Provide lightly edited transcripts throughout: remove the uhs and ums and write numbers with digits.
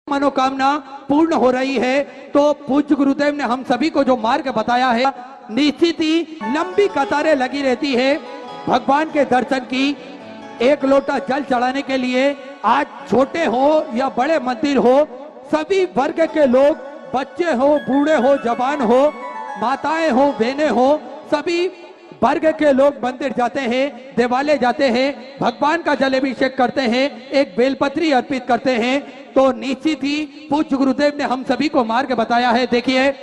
मनोकामना पूर्ण हो रही है। तो पूज्य गुरुदेव ने हम सभी को जो मार्ग बताया है, निश्चित ही लंबी कतारें लगी रहती है भगवान के दर्शन की। एक लोटा जल चढ़ाने के लिए आज छोटे हो या बड़े मंदिर हो, सभी वर्ग के लोग, बच्चे हो, बूढ़े हो, जवान हो, माताएं हो, बहनें हो, सभी वर्ग के लोग मंदिर जाते हैं, देवालय जाते हैं, भगवान का जलाभिषेक करते हैं, एक बेलपत्री अर्पित करते हैं। तो निश्चित ही पूज्य गुरुदेव ने हम सभी को मार्ग बताया है। देखिए,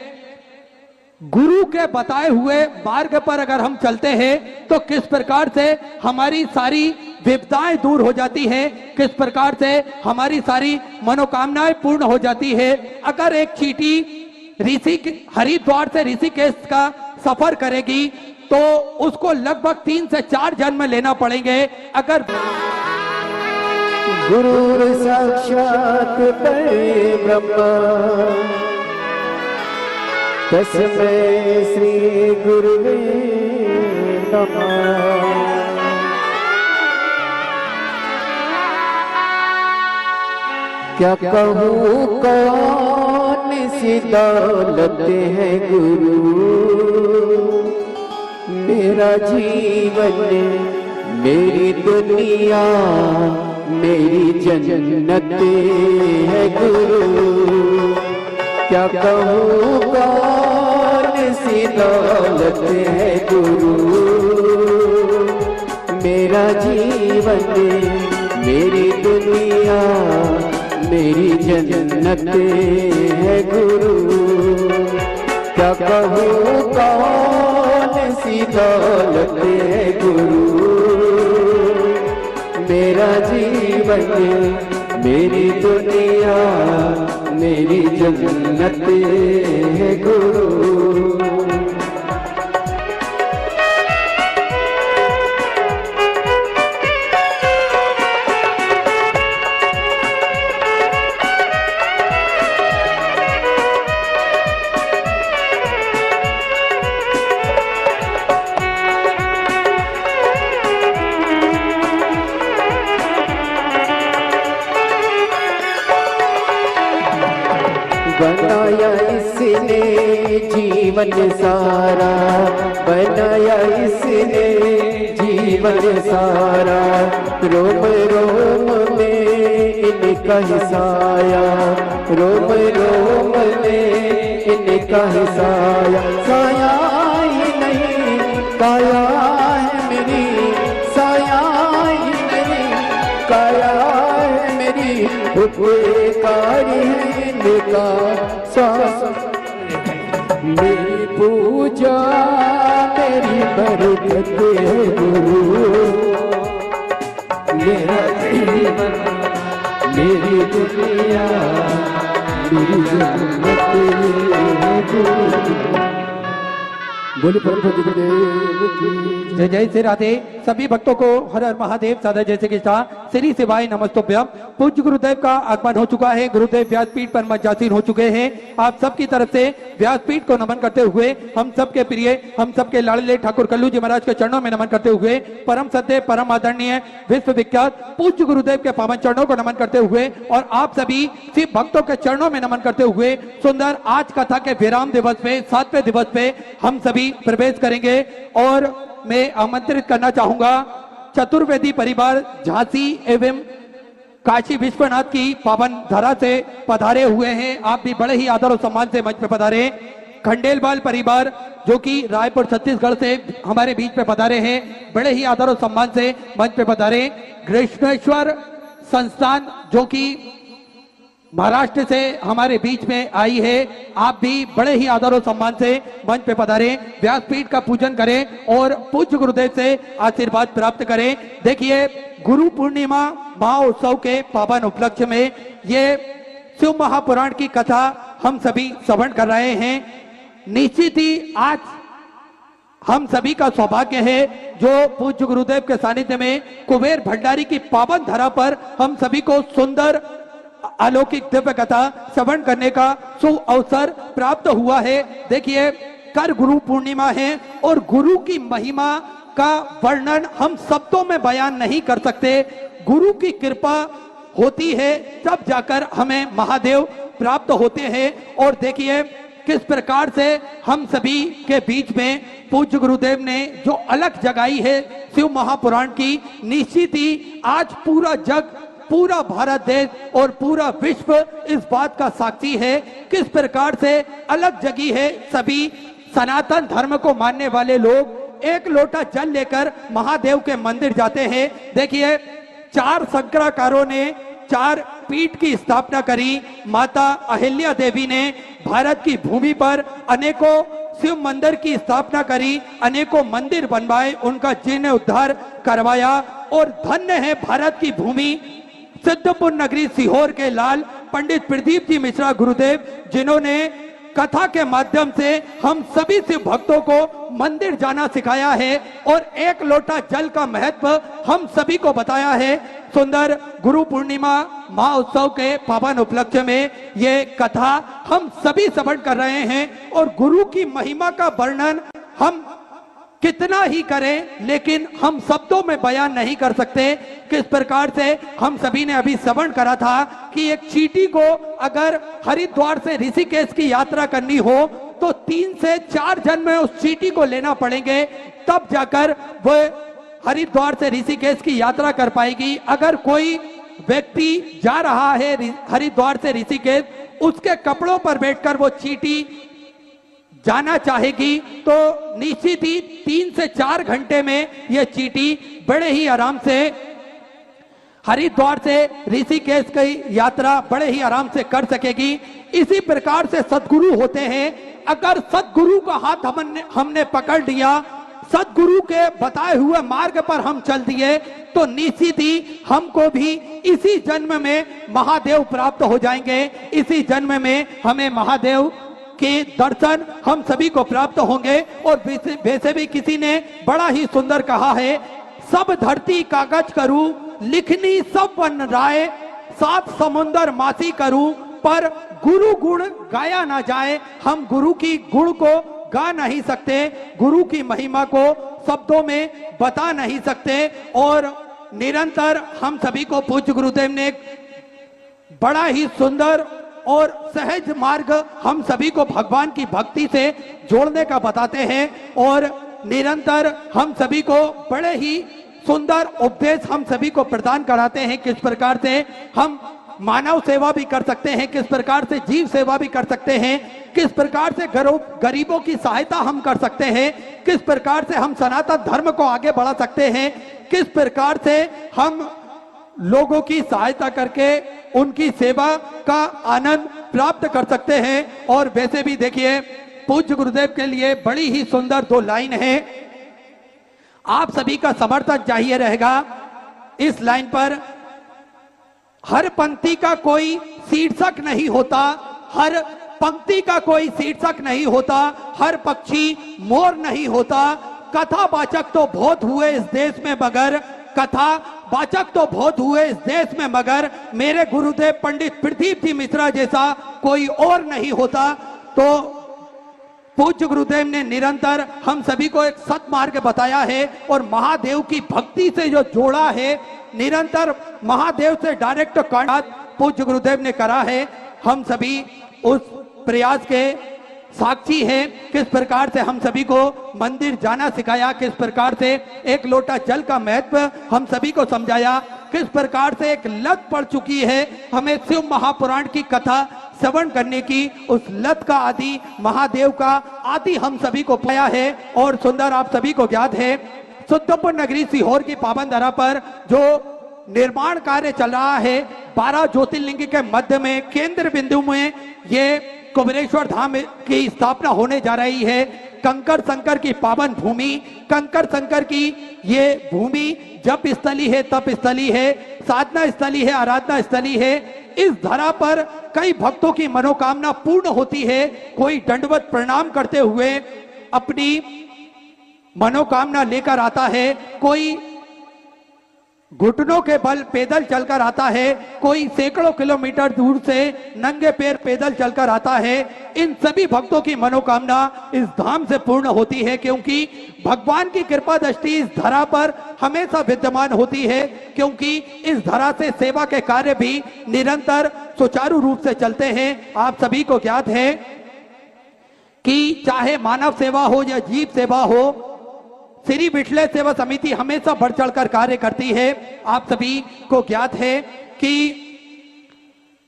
गुरु के बताए हुए मार्ग पर अगर हम चलते हैं तो किस प्रकार से हमारी सारी विपदाएं दूर हो जाती है, किस प्रकार से हमारी सारी मनोकामनाएं पूर्ण हो जाती है। अगर एक चींटी हरिद्वार से ऋषिकेश का सफर करेगी तो उसको लगभग 3 से 4 जन्म लेना पड़ेंगे। अगर गुरु साक्षात परब्रह्म तस्मै श्री गुरुवे नमः। क्या कहूँ कौन सी दौलत है गुरु, मेरा जीवन मेरी दुनिया मेरी जन्नत है गुरु। क्या कहूँ कौन सी दौलत है गुरु, मेरा जीवन मेरी दुनिया मेरी जन्नत है गुरु। क्या कहूँ कौन सी दौलत है गुरु, मेरा जीवन मेरी दुनिया मेरी जन्नत है गुरु। बनाया इसने जीवन सारा, बनाया इसने जीवन सारा, रोम रोम में इनका ही साया, रोम रोम में इनका ही साया। साया ही नहीं काया है मेरी, साया ही नहीं काया है मेरी, उपकारी है का सांस। मेरी पूजा मेरी बरकत है गुरु, मेरा जीवन मेरी दुनिया मेरी जन्नत है गुरु। बोले परम की जय जय श्री राधे। सभी भक्तों को हर हर महादेव, सादा जय श्री कृष्णा, श्री शिवाय नमस्तुभ्यम। पूज्य गुरुदेव का आगमन हो चुका है, गुरुदेव व्यासपीठ पर मंचासीन हो चुके हैं। आप सबकी तरफ से व्यासपीठ को नमन करते हुए, हम सबके प्रिय, हम सबके लाडले ठाकुर कल्लू जी महाराज के चरणों में नमन करते हुए, परम सत्य, परम आदरणीय, विश्व विख्यात पूज्य गुरुदेव के पावन चरणों को नमन करते हुए और आप सभी शिव भक्तों के चरणों में नमन करते हुए, सुंदर आज कथा के विराम दिवस पे, 7वें दिवस पे हम सभी प्रवेश करेंगे। और मैं आमंत्रित करना चाहूंगा चतुर्वेदी परिवार झांसी एवं काशी विश्वनाथ की पावन धरा से पधारे हुए हैं। आप भी बड़े ही आदर और सम्मान से मंच पे पधारे। खंडेलवाल परिवार जो कि रायपुर छत्तीसगढ़ से हमारे बीच में पधारे हैं, बड़े ही आदर और सम्मान से मंच पे पधारे। कृष्णेश्वर संस्थान जो कि महाराष्ट्र से हमारे बीच में आई है, आप भी बड़े ही आदर और सम्मान से मंच पे पधारे, व्यासपीठ का पूजन करें और पूज्य गुरुदेव से आशीर्वाद प्राप्त करें। देखिए, गुरु पूर्णिमा महोत्सव के पावन उपलक्ष्य में ये शिव महापुराण की कथा हम सभी श्रवण कर रहे हैं। निश्चित ही आज हम सभी का सौभाग्य है जो पूज्य गुरुदेव के सानिध्य में कुबेर भंडारी की पावन धरा पर हम सभी को सुंदर अलौकिक दिव्य कथा श्रवण करने का सुअवसर प्राप्त हुआ है। देखिए, कर गुरु पूर्णिमा है और गुरु की महिमा का वर्णन हम शब्दों में बयान नहीं कर सकते। गुरु की कृपा होती है तब जाकर हमें महादेव प्राप्त होते हैं। और देखिए किस प्रकार से हम सभी के बीच में पूज्य गुरुदेव ने जो अलग जगाई है शिव महापुराण की, निश्चित ही आज पूरा जग, पूरा भारत देश और पूरा विश्व इस बात का साक्षी है किस प्रकार से अलग जगी है। सभी सनातन धर्म को मानने वाले लोग एक लोटा जल लेकर महादेव के मंदिर जाते हैं। देखिए 4 शंकराचार्यों ने 4 पीठ की स्थापना करी। माता अहिल्या देवी ने भारत की भूमि पर अनेकों शिव मंदिर की स्थापना करी, अनेकों मंदिर बनवाए, उनका जीर्णोद्धार करवाया। और धन्य है भारत की भूमि सिद्धपुर नगरी सीहोर के लाल पंडित प्रदीप जी मिश्रा गुरुदेव, जिन्होंने कथा के माध्यम से हम सभी शिव भक्तों को मंदिर जाना सिखाया है और एक लोटा जल का महत्व हम सभी को बताया है। सुंदर गुरु पूर्णिमा महोत्सव के पावन उपलक्ष्य में ये कथा हम सभी श्रवण कर रहे हैं और गुरु की महिमा का वर्णन हम कितना ही करें लेकिन हम शब्दों में बयान नहीं कर सकते। किस प्रकार से हम सभी ने अभी श्रवण करा था कि एक चींटी को अगर हरिद्वार से ऋषिकेश की यात्रा करनी हो तो 3 से 4 जन्म में उस चींटी को लेना पड़ेंगे, तब जाकर वह हरिद्वार से ऋषिकेश की यात्रा कर पाएगी। अगर कोई व्यक्ति जा रहा है हरिद्वार से ऋषिकेश, उसके कपड़ों पर बैठकर वो चींटी जाना चाहेगी तो निश्चित ही 3 से 4 घंटे में यह चींटी बड़े ही आराम से हरिद्वार से ऋषिकेश की यात्रा बड़े ही आराम से कर सकेगी। इसी प्रकार से सद्गुरु होते हैं। अगर सद्गुरु का हाथ हमने पकड़ लिया, सद्गुरु के बताए हुए मार्ग पर हम चल दिए तो निश्चित ही हमको भी इसी जन्म में महादेव प्राप्त हो जाएंगे। इसी जन्म में हमें महादेव के दर्शन हम सभी को प्राप्त होंगे। और वैसे भी किसी ने बड़ा ही सुंदर कहा है, सब धरती कागज करूं लिखनी सब वन राय, 7 समुंदर मासी करूं पर गुरु गुण गाया ना जाए। हम गुरु की गुण को गा नहीं सकते, गुरु की महिमा को शब्दों में बता नहीं सकते। और निरंतर हम सभी को पूज्य गुरुदेव ने बड़ा ही सुंदर और सहज मार्ग हम सभी को भगवान की भक्ति से जोड़ने का बताते हैं। और निरंतर हम सभी को बड़े ही सुंदर उपदेश हम सभी को प्रदान कराते हैं किस प्रकार से हम मानव सेवा भी कर सकते हैं, किस प्रकार से जीव सेवा भी कर सकते हैं, किस प्रकार से गरीबों की सहायता हम कर सकते हैं, किस प्रकार से हम सनातन धर्म को आगे बढ़ा सकते हैं, किस प्रकार से हम लोगों की सहायता करके उनकी सेवा का आनंद प्राप्त कर सकते हैं। और वैसे भी देखिए पूज्य गुरुदेव के लिए बड़ी ही सुंदर 2 लाइन है, आप सभी का समर्थन चाहिए रहेगा इस लाइन पर। हर पंक्ति का कोई शीर्षक नहीं होता, हर पंक्ति का कोई शीर्षक नहीं होता, हर पक्षी मोर नहीं होता। कथावाचक तो बहुत हुए इस देश में मगर, कथावाचक तो बहुत हुए इस देश में मगर मेरे गुरुदेव पंडित प्रदीप जी मिश्रा जैसा कोई और नहीं होता। तो पूज्य गुरुदेव ने निरंतर हम सभी को एक सत्मार्ग बताया है और महादेव की भक्ति से जो जोड़ा है, निरंतर महादेव से डायरेक्ट कांटेक्ट पूज्य गुरुदेव ने करा है। हम सभी उस प्रयास के साक्षी हैं। किस प्रकार से हम सभी को मंदिर जाना सिखाया, किस प्रकार से एक लोटा जल का महत्व हम सभी को समझाया, किस प्रकार से एक लत पड़ चुकी है हमें शिव महापुराण की कथा श्रवण करने की, उस लत का आदि महादेव का आदि हम सभी को पाया है। और सुंदर आप सभी को ज्ञात है सिद्धपुर नगरी सीहोर की पावन धरा पर जो निर्माण कार्य चल रहा है, 12 ज्योतिर्लिंग के मध्य में केंद्र बिंदु में ये कुबेरेश्वर धाम की स्थापना होने जा रही है। कंकर शंकर की पावन भूमि, कंकर शंकर की ये भूमि जप स्थली है, तप स्थली है, साधना स्थली है, आराधना स्थली है। इस धरा पर कई भक्तों की मनोकामना पूर्ण होती है। कोई दंडवत प्रणाम करते हुए अपनी मनोकामना लेकर आता है, कोई घुटनों के बल पैदल चलकर आता है, कोई सैकड़ों किलोमीटर दूर से नंगे पैर पैदल चलकर आता है। इन सभी भक्तों की मनोकामना इस धाम से पूर्ण होती है, क्योंकि भगवान की कृपा दृष्टि इस धरा पर हमेशा विद्यमान होती है, क्योंकि इस धरा से सेवा के कार्य भी निरंतर सुचारू रूप से चलते हैं। आप सभी को ज्ञात है कि चाहे मानव सेवा हो या जीव सेवा हो, श्री विठले सेवा समिति हमेशा बढ़ चढ़कर कार्य करती है। आप सभी को ज्ञात है कि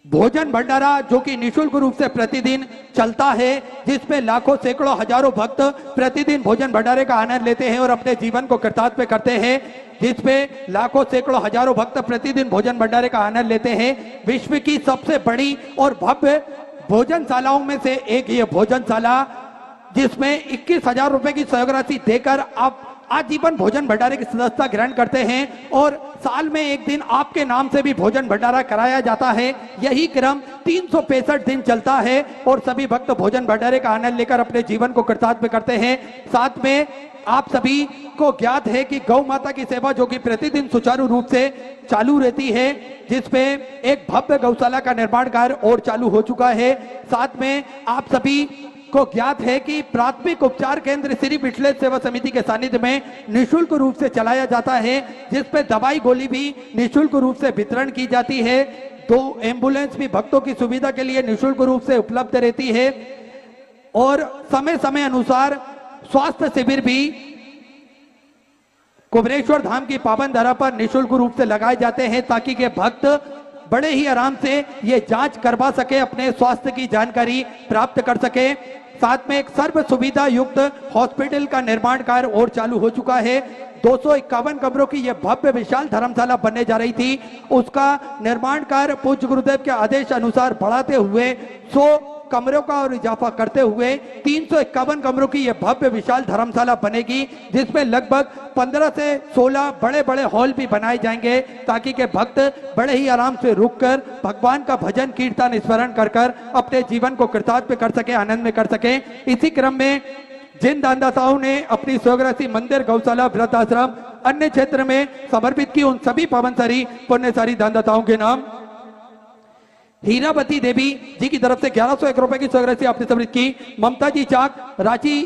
भोजन भंडारा जो कि निःशुल्क रूप से प्रतिदिन चलता है, जिसमें लाखों सैकड़ों हजारों भक्त प्रतिदिन भोजन भंडारे का आनंद लेते हैं और अपने जीवन को कृतार्थ करते हैं, जिसमें लाखों सैकड़ों हजारों भक्त प्रतिदिन भोजन भंडारे का आनंद लेते हैं। विश्व की सबसे बड़ी और भव्य भोजनशालाओं में से एक ये भोजनशाला, जिसमें 21,000 रुपए की सहयोग राशि देकर आप आजीवन भोजन भंडारे की सदस्यता ग्रहण करते हैं और साल में एक दिन आपके नाम से भी भोजन भंडारा कराया जाता है। यही क्रम 365 दिन चलता है और सभी भक्त भोजन भंडारे का आनंद लेकर अपने जीवन को कृतार्थ करते हैं। साथ में आप सभी को ज्ञात है कि गौ माता की सेवा जो कि प्रतिदिन सुचारू रूप से चालू रहती है, जिसपे एक भव्य गौशाला का निर्माण कार्य और चालू हो चुका है। साथ में आप सभी को ज्ञात है कि प्राथमिक उपचार केंद्र श्री विठले सेवा समिति के सानिध्य में निःशुल्क रूप से चलाया जाता है, जिसपे दवाई गोली भी निःशुल्क रूप से वितरण की जाती है। 2 एम्बुलेंस भी भक्तों की सुविधा के लिए निःशुल्क रूप से उपलब्ध रहती है और समय समय अनुसार स्वास्थ्य शिविर भी कुबरेश्वर धाम की पावन धरा पर निःशुल्क रूप से लगाए जाते हैं, ताकि के भक्त बड़े ही आराम से ये जांच करवा सके, अपने स्वास्थ्य की जानकारी प्राप्त कर सके। साथ में एक सर्व सुविधा युक्त हॉस्पिटल का निर्माण कार्य और चालू हो चुका है। 251 कमरों की यह भव्य विशाल धर्मशाला बनने जा रही थी, उसका निर्माण कार्य पूज्य गुरुदेव के आदेश अनुसार बढ़ाते हुए 100 कमरों का और इजाफा करते हुए 351 कमरों की यह भव्य विशाल धर्मशाला बनेगी, जिसमें लगभग 15 से 16 बड़े बड़े हॉल भी बनाए जाएंगे, ताकि के भक्त बड़े ही आराम से रुककर भगवान का भजन कीर्तन स्मरण कर अपने जीवन को कृतार्थ कर सके, आनंद में कर सके। इसी क्रम में जिन दानदाताओं ने अपनी सहयोग राशि मंदिर, गौशाला, वृद्धाश्रम, अन्य क्षेत्र में समर्पित की, उन सभी पावनसारी पुण्यसारी दानदाताओं के नाम हीरावती देवी जी की तरफ से 1101 रुपए की सहयोग राशि आपने समर्पित की। ममता जी चाक रांची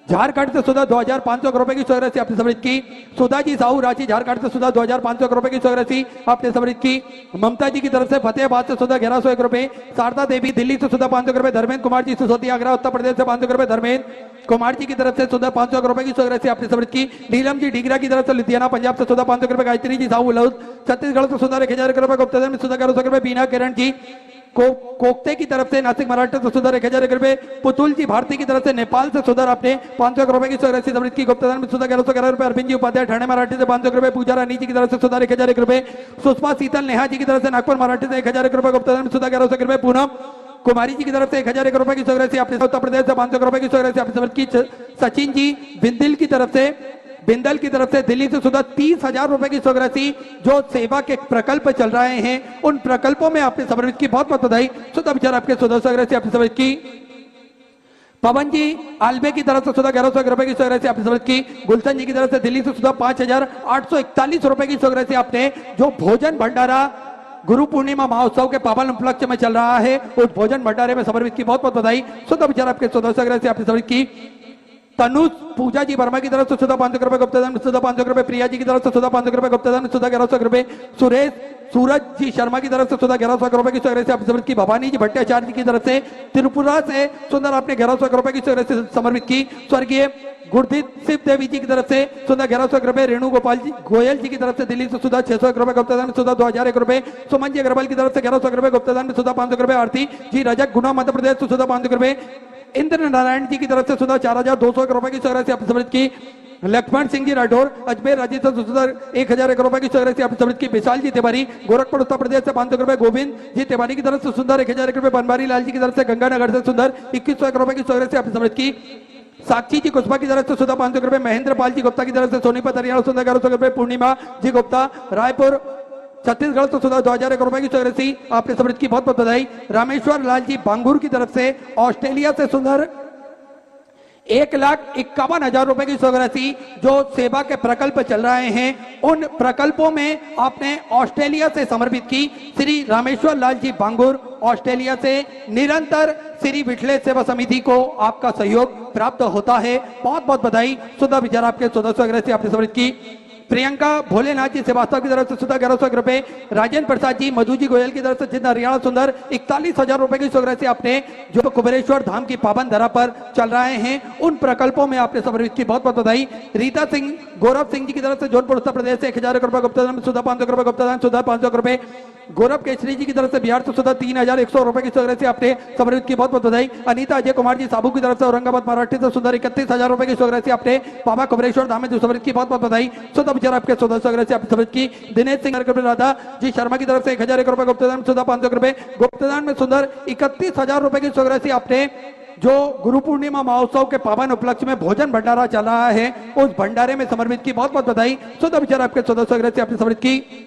झारखंड से सुधा 2500 रुपए की सहयोग राशि आपने समर्पित की। सुधा जी साहू रांची झारखंड से सुधा 2500 रुपए की सहयोग राशि आपने समर्पित की। ममता जी की तरफ से फतेहाबाद से सुधा 1101 रुपए। शारदा देवी दिल्ली से सुधा 500 रुपए। धर्मेंद्र कुमार जी सिसोदिया आगरा उत्तर प्रदेश से 500 रुपए। धर्मेंद्र कुमार जी की तरफ से सुधा 500 रुपए की सहयोग राशि आपने समर्पित की। नीलम जी डीगरा की तरफ से लुधियाना पंजाब से सुधा 500 रुपए। गायत्री जी साहू लौद छत्तीसगढ़ से सुधा 1000 रुपए। गुप्ता में सुधा 1100 रुपए। बीना किरण जी कोकते की तरफ से नासिक महाराष्ट्र से सुधा 1000 रुपए। पुतुल जी भारती की तरफ से नेपाल से सुधा आपने 500 रुपए की सहयोग राशि समर्पित की। गुप्ता में सुधा 1111 रुपए। अरविंद जी उपाध्याय ठाणे मराठी से 500 रुपए। पूजा रानी जी की तरफ से सुधा 1001 रुपए। सुषमा शीतल नेहा जी की तरफ से नागपुर मराठी से 1000 रुपए। गुप्ता में सुधा 1100 रुपए। पूनम कुमारी जी की तरफ से 1001 रुपए की सहयोग राशि आपने उत्तर प्रदेश से 500 रुपए की सहयोग राशि आपने समर्पित की। सचिन जी बिंदल की तरफ से दिल्ली से सुधा 30,000 रुपए की सहयोग राशि जो सेवा के प्रकल्प चल रहे हैं, उन प्रकल्पों में आपने समर्पित की। बहुत बहुत बधाई। सुधा विचार आपके सुधा सहयोग राशि आपने समर्पित की। पवन जी आलबे की तरफ से सुधा 1100 रुपए की सहयोग राशि आपने समर्पित की। गुलशन जी की तरफ से दिल्ली से सुधा 5,841 रुपए की सहयोग राशि आपने, जो भोजन भंडारा गुरु पूर्णिमा महोत्सव के पावन उपलक्ष्य में चल रहा है, उस भोजन भंडारे में समर्पित की। बहुत बहुत बधाई। सुधा विचार आपके सुधा सहयोग राशि आपने समर्पित की। तनुज पूजा जी वर्मा की तरफ से सुधा 500 रुपए। गुप्ताधन सुधा 500 रुपए। प्रिया जी की तरफ से सुधा 500 रुपए। गुप्ताधन सुधा 1100 रुपए। सुरेश सूरज जी शर्मा की तरफ से सुधा 1100 रुपए की सहयोग राशि आपने समर्पित की। भवानी जी भट्टाचार्य जी की तरफ से त्रिपुरा से सुंदर आपने 1100 रुपए की सहयोग राशि समर्पित की। स्वर्गीय गुरदीप शिव देवी जी की तरफ से सुधा 1100 रुपए। रेणु गोपाल जी गोयल जी की तरफ से दिल्ली से सुधा 600 रुपए। गुप्ताधन सुधा 2001 रुपए। सुमन जी अग्रवाल की तरफ से 1100 रुपए। गुप्ताधन सुधा 500 रुपए। आरती जी रजक गुना मध्य प्रदेश से सुधा 500 रुपए। इंद्र नारायण जी की तरफ से सुधा 4200 रुपए की सहयोग राशि आपने समर्पित की। लक्ष्मण सिंह जी राठौर अजमेर राज्य से सुधा 1001 रुपए की सहयोग राशि आपने समर्पित की। विशाल जी तिवारी गोरखपुर उत्तर प्रदेश से 500 रुपए। गोविंद जी तिवारी की तरफ से सुंदर 1001 रुपए। बनवारी लाल जी की तरफ से गंगानगर से सुंदर 2100 रुपए की सहयोग राशि आपने समर्पित की। साक्षी जी कुशवा की तरफ से सुधा 500 रुपए। महेंद्र पाल जी गुप्ता की तरफ से सोनीपत हरियाणा सुधा 1100 रुपए। पूर्णिमा जी गुप्ता रायपुर छत्तीसगढ़ से सुधा 2001 रुपए की सहयोग राशि आपने समर्पित की। बहुत बहुत बधाई। रामेश्वर लाल जी बांगूर की तरफ से ऑस्ट्रेलिया से सुंदर 1,51,000 रुपए की स्वराशि जो सेवा के प्रकल्प चल रहे हैं, उन प्रकल्पों में आपने ऑस्ट्रेलिया से समर्पित की श्री रामेश्वर लाल जी बांगुर, ऑस्ट्रेलिया से निरंतर श्री विठले सेवा समिति को आपका सहयोग प्राप्त होता है। बहुत बहुत बधाई। सुधा विचार आपके 1400 आपने समर्पित की। प्रियंका भोलेनाथ जी श्रीवास्तव की तरफ से सुधा 1100 रुपए, राजेंद्र प्रसाद जी मधु जी गोयल की तरफ से जितना हरियाणा सुंदर 41,000 रुपए की स्वराशि आपने जो कुबेरेश्वर धाम की पावन धरा पर चल रहे हैं उन प्रकल्पों में आपने समर्पित की। बहुत बहुत बधाई। रीता सिंह गौरव सिंह जी की तरफ से जौनपुर उत्तर प्रदेश से 1,000 रुपए गुप्तदान, सुधा 500 रुपए गुप्तदान, सुधा 500 रुपए। गौरव केसरी जी की तरफ से बिहार से सुधा 3,100 रुपए की स्वराशि आपने समर्पित की। बहुत बहुत बधाई। अनीता अजय कुमार जी साबू की तरफ से औरंगाबाद महाराष्ट्र से सुंदर 31,000 रुपए की स्वराशि आपने बाबा कुबेरेश्वर धाम में समर्पित की। बहुत बहुत बधाई। सुधा विचार आपके 1400 आपने समर्पित की। दिनेश सिंह राधा जी शर्मा की तरफ से 1,000 रुपए गुप्तदान, सुधा 500 रुपए गुप्तदान में सुंदर 31,000 रुपए की स्वराशि आपने जो गुरु पूर्णिमा महोत्सव के पावन उपलक्ष्य में भोजन भंडारा चल रहा है उस भंडारे में समर्पित की। बहुत बहुत बधाई। सुधा विचार आपके 1400 आपने समर्पित की।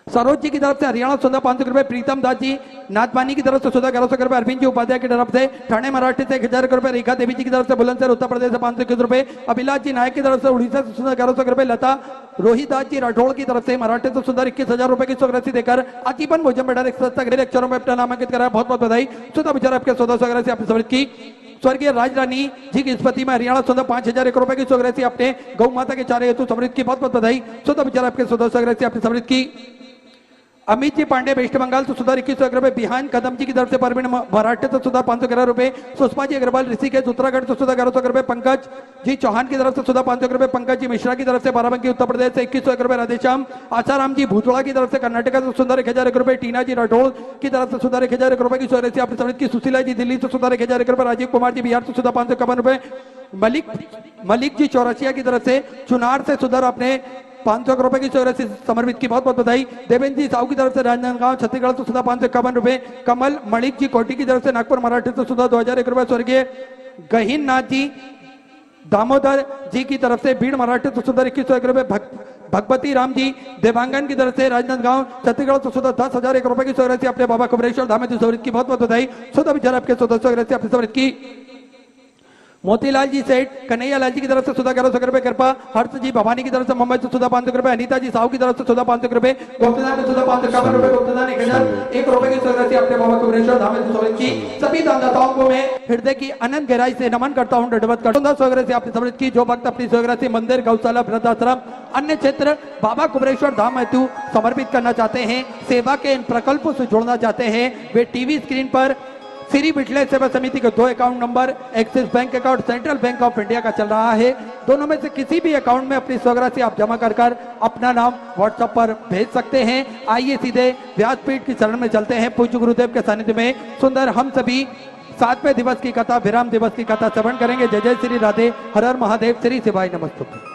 सरोज जी की तरफ से हरियाणा सुधा 500 रुपए, प्रीतम दास जी नाथवानी की तरफ से सुधा 1100 रुपए, अरविंद जी उपाध्याय की तरफ से ठाणे मराठी से 1,000 रुपए, रेखा देवी जी की तरफ से बुलंदशहर उत्तर प्रदेश से 521 रुपए, अभिलाष जी नायक की तरफ से उड़ीसा से सुधा 1100 रुपए, लता रोहित दास जी राठौड़ की तरफ से मराठी से सुधा 21,000 रुपए की स्वराशि देकर आजीवन भोजन भंडार अक्षरों में अपना नामांकित करा। बहुत बहुत बधाई। सुधा विचार आपके 1400 आपने समर्पित की। स्वर्गीय राजरानी जी की स्मृति में हरियाणा सुधा 5,001 रुपए की स्वराशि आपने गौ माता के चारे हेतु समर्पित की। बहुत बहुत बधाई। सुधा विचार आपके 1400 आपने समर्पित की। अमित जी पांडे वेस्ट बंगाल से सुधा 2100 रुपए, बिहान कदम जी की तरफ से परवीन मराठे से सुधा 511 रुपए, सुषमा जी अग्रवाल ऋषिकेश उत्तराखंड से सुधा 1100 रुपए, पंकज जी चौहान की तरफ से सुधा 500 रुपए, पंकज जी मिश्रा की तरफ से बाराबंकी उत्तर प्रदेश से 2100 रुपए, राधेश्याम आसाराम जी भूतोड़ा की तरफ से कर्नाटक से सुधा 1,000 रुपए, टीना जी राठौड़ की तरफ से सुधा 1,000 रुपए की स्वराशि आपने समर्पित की। सुशीला जी दिल्ली से सुधा 1,000 रुपए, राजीव कुमार जी बिहार से सुधा 551 रुपए, मलिक जी चौरसिया की तरफ से चुनार से सुधा आपने 500 रुपए की स्वराशि समर्पित की। बहुत बहुत बधाई। देवेंद्र जी साहू की तरफ से राजनांदगांव छत्तीसगढ़ से सुधा 551 रुपए, कमल मणिक जी कोटी की तरफ से नागपुर मराठी से सुधा 2,001 रुपए, स्वर्गीय गहीन नाथ जी दामोदर जी की तरफ से भीड़ मराठी से सुधा 2101 रुपए, भगवती राम जी देवांगन की तरफ से राजनांदगांव छत्तीसगढ़ से सुधा 10,001 रुपए की स्वराशि अपने बाबा कुबेरेश्वर धाम में समर्पित की। बहुत बहुत बधाई। सुधा विचार आपके 1400 आपने समर्पित की। मोतीलाल जी सेठ कन्हैया लाल जी की तरफ से सुधा 1100 रुपए, कृपा हर्ष जी भवानी की तरफ से मुंबई से सुधा 500 रुपए, अनीता जी साहू की तरफ से सुधा 500 रुपए, गुप्तदान में सुधा 551 रुपए, गुप्तदान 1,001 रुपए की स्वराशि अपने बाबा कुबेरेश्वर धाम में समर्पित की। सभी दानदाताओं को मैं हृदय की अनंत गहराई से नमन करता हूं, दंडवत करता हूं। स्वराशि आपने समर्पित की। जो भक्त अपनी स्वराशि मंदिर, गौशाला, वृद्धाश्रम, अन्य क्षेत्र बाबा कुबेरेश्वर धाम हेतु समर्पित करना चाहते हैं, सेवा के इन प्रकल्पों से जुड़ना चाहते हैं, वे टीवी स्क्रीन पर श्री विठले सेवा समिति के 2 account number axis bank account, central bank of India का चल रहा है। दोनों में से किसी भी अकाउंट में अपनी स्वराशि आप जमा कर अपना नाम व्हाट्सएप पर भेज सकते हैं। आइए सीधे व्यासपीठ की शरण में चलते हैं। पूज्य गुरुदेव के सानिध्य में सुंदर हम सभी 7वें दिवस की कथा, विराम दिवस की कथा श्रवण करेंगे। जय जय श्री राधे, हर हर महादेव, श्री शिवाय नमस्तुभ्यं।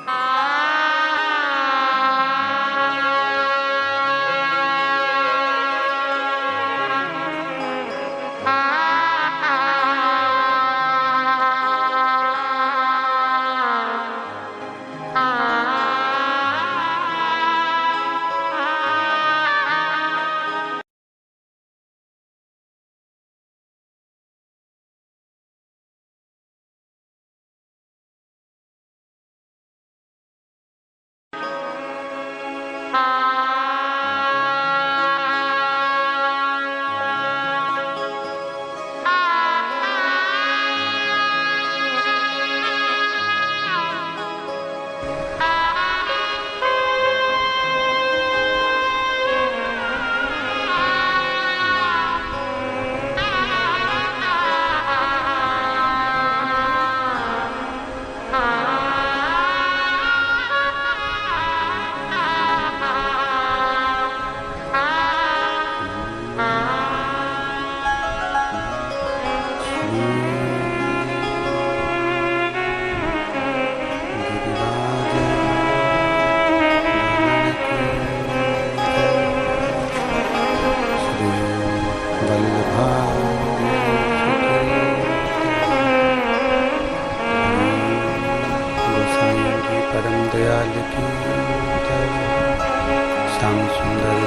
श्याम सुंदर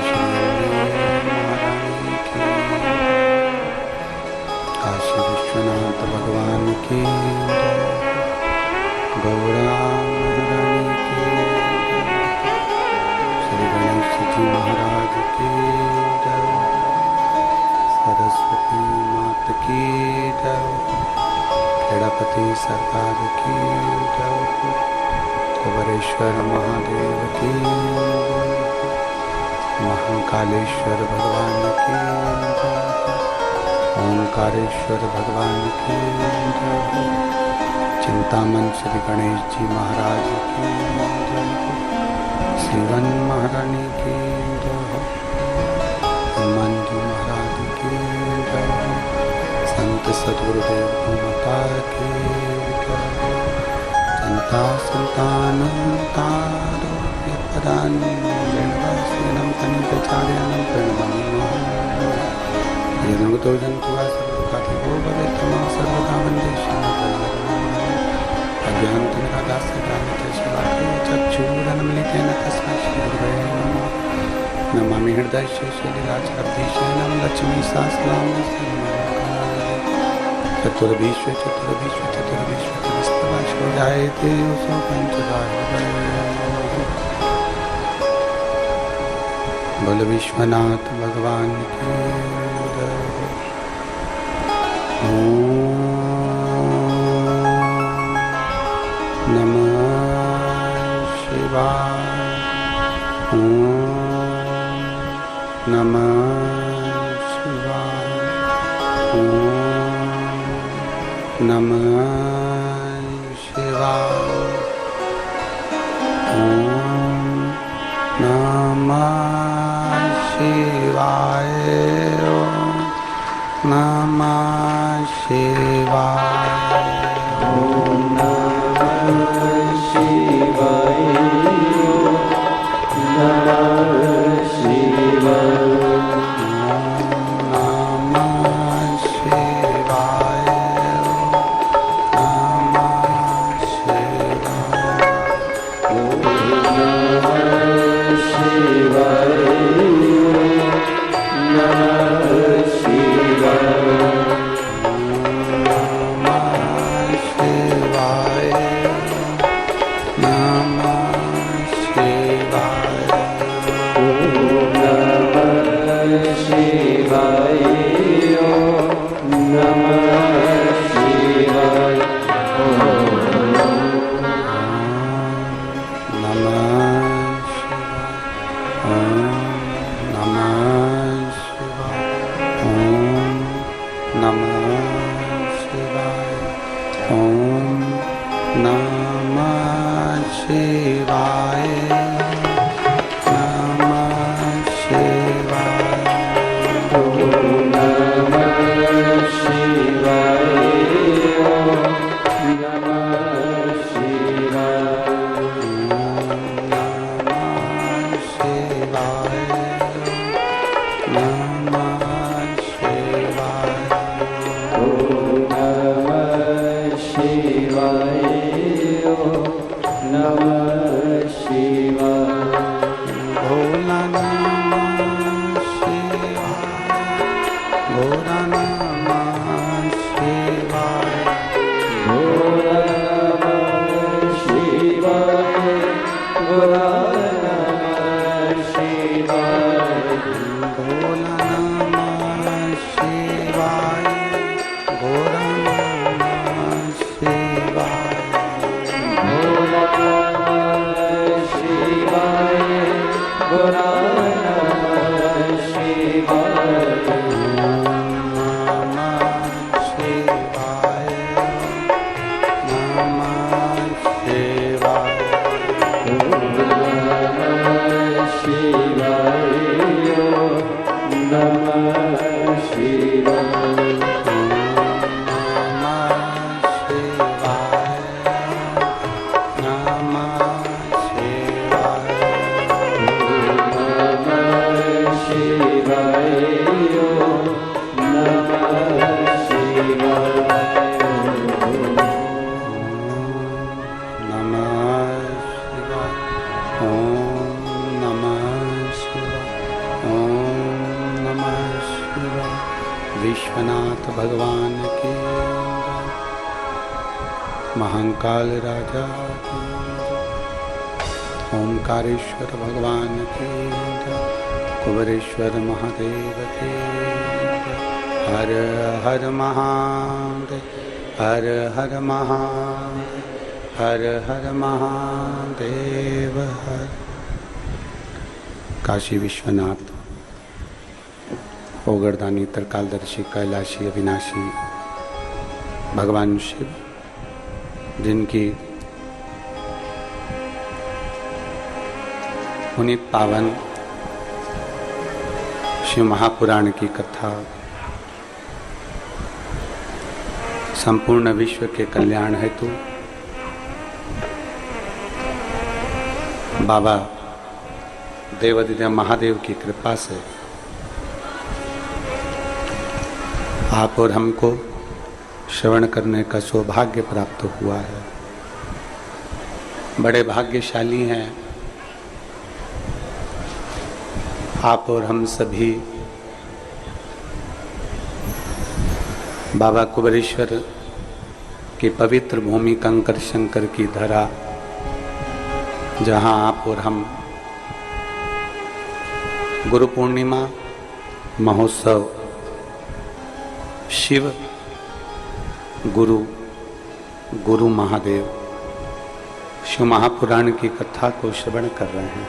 महारानी की, काशी विश्वनाथ भगवान की। सरस्वती मात की जय। गणपति सरकार की जय। कुबेरेश्वर महादेव की जय। महाकालेश्वर भगवान की जय। ओंकारेश्वर भगवान की जय। चिंतामन श्री गणेश जी महाराज की जय। शिवन महारानी की जय। मंजू महाराज की जय। संत सद्गुरुदेव माता की जय। संता संतान तारोग्य पदानि वेणवासीनं तनितचार्यानं प्रणमामि। यदुतो जन्तुवा सर्वकाधिको भवेत्तमा सर्वदा वन्दे अज्ञानतिमिरादास्य ज्ञानतिशलाकं चक्षुरुन्मीलितेन तस्मै श्रीगुरवे नमः। नमामि हृदयस्य श्रीलीलाचरब्धीशयनं लक्ष्मीसहस्रनाम चतुर्विश्व चतुर्विश्व चतुर्विश्व चतुस्तवाशो जायते सो पंचदाय। बोल विश्वनाथ भगवान की जय। ओम नमः शिवाय। ओम नमः शिवाय। ओम नमः शिवाय। ओम नमः शिवाय। ओम नमः शिवाय। ओम नमः शिवाय। नमः शिवाय। विश्वनाथ भगवान की जय। महाकाल राजा की जय। ओंकारेश्वर भगवान की जय। कुबेरेश्वर महादेव की जय। हर हर महादेव, हर हर महादेव, हर हर महादेव हर। काशी विश्वनाथ, ओगरदानी, त्रिकालदर्शी, कैलाशी, अविनाशी भगवान शिव, जिनकी पुनीत पावन शिव महापुराण की कथा संपूर्ण विश्व के कल्याण हेतु बाबा देवाधिदेव महादेव की कृपा से आप और हमको श्रवण करने का सौभाग्य प्राप्त हुआ है। बड़े भाग्यशाली हैं आप और हम सभी बाबा कुबेरेश्वर की पवित्र भूमि कंकर शंकर की धरा, जहां आप और हम गुरु पूर्णिमा महोत्सव शिव गुरु गुरु महादेव शिव महापुराण की कथा को श्रवण कर रहे हैं।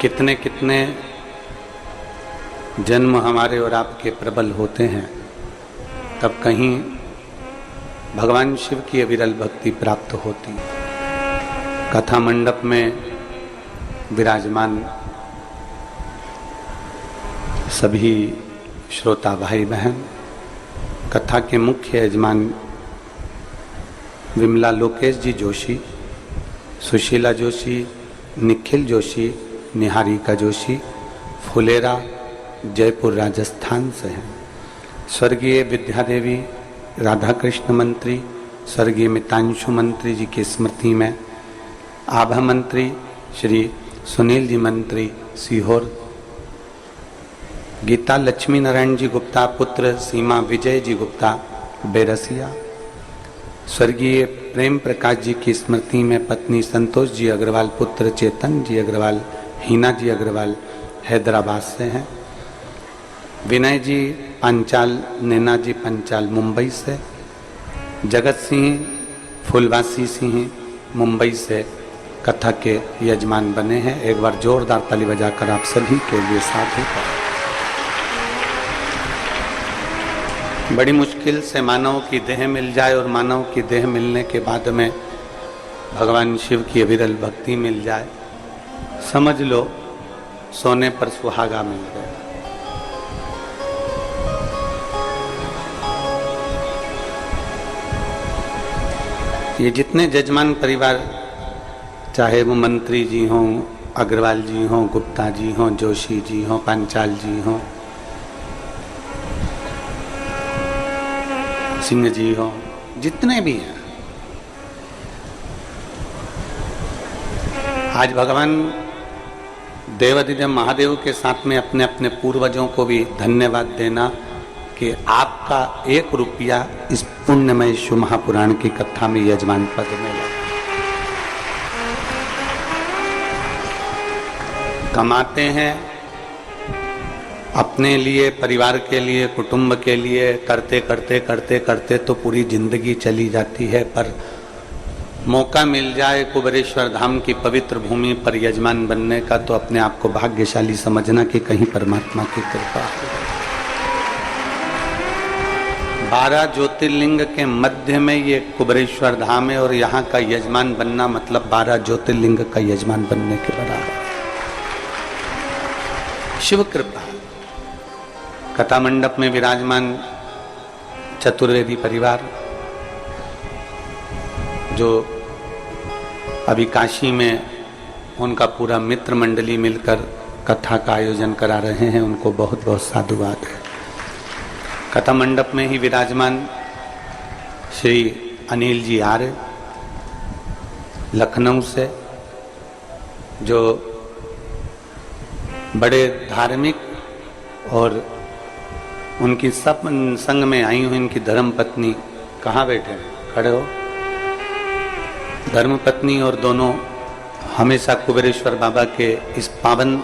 कितने कितने जन्म हमारे और आपके प्रबल होते हैं, तब कहीं भगवान शिव की अविरल भक्ति प्राप्त होती। कथा मंडप में विराजमान सभी श्रोता भाई बहन, कथा के मुख्य यजमान विमला लोकेश जी जोशी, सुशीला जोशी, निखिल जोशी, निहारिका जोशी, फुलेरा जयपुर राजस्थान से हैं। स्वर्गीय विद्यादेवी राधा कृष्ण मंत्री, स्वर्गीय मितांशु मंत्री जी की स्मृति में आभा मंत्री श्री सुनील जी मंत्री सीहोर, गीता लक्ष्मी नारायण जी गुप्ता पुत्र सीमा विजय जी गुप्ता बेरसिया, स्वर्गीय प्रेम प्रकाश जी की स्मृति में पत्नी संतोष जी अग्रवाल पुत्र चेतन जी अग्रवाल हीना जी अग्रवाल हैदराबाद से हैं। विनय जी पंचाल, नैना जी पंचाल मुंबई से, जगत सिंह फुलवासी सिंह मुंबई से कथा के यजमान बने हैं। एक बार जोरदार ताली बजाकर आप सभी के लिए साधु का। बड़ी मुश्किल से मानव की देह मिल जाए और मानव की देह मिलने के बाद में भगवान शिव की अविरल भक्ति मिल जाए, समझ लो सोने पर सुहागा मिल गया। ये जितने जजमान परिवार, चाहे वो मंत्री जी हों, अग्रवाल जी हों, गुप्ता जी हों, जोशी जी हों, पंचाल जी हों, सिंह जी हों, जितने भी हैं, आज भगवान देवाधिदेव महादेव के साथ में अपने अपने पूर्वजों को भी धन्यवाद देना कि आपका 1 रुपया इस पुण्यमय शिव महापुराण की कथा में यजमान पद मिला। कमाते हैं अपने लिए, परिवार के लिए, कुटुंब के लिए, करते करते करते करते तो पूरी जिंदगी चली जाती है, पर मौका मिल जाए कुबेरेश्वर धाम की पवित्र भूमि पर यजमान बनने का, तो अपने आप को भाग्यशाली समझना कि कहीं परमात्मा की कृपा है। 12 ज्योतिर्लिंग के मध्य में ये कुबेरेश्वर धाम है और यहाँ का यजमान बनना मतलब 12 ज्योतिर्लिंग का यजमान बनने के बराबर। शिव कृपा। कथा मंडप में विराजमान चतुर्वेदी परिवार, जो अभी काशी में उनका पूरा मित्र मंडली मिलकर कथा का आयोजन करा रहे हैं, उनको बहुत बहुत साधुवाद है। कथा मंडप में ही विराजमान श्री अनिल जी आर्य लखनऊ से, जो बड़े धार्मिक और उनकी सब संग में आई हुई इनकी धर्म पत्नी, कहाँ बैठे हैं, खड़े हो, धर्म पत्नी और दोनों हमेशा कुबेरेश्वर बाबा के इस पावन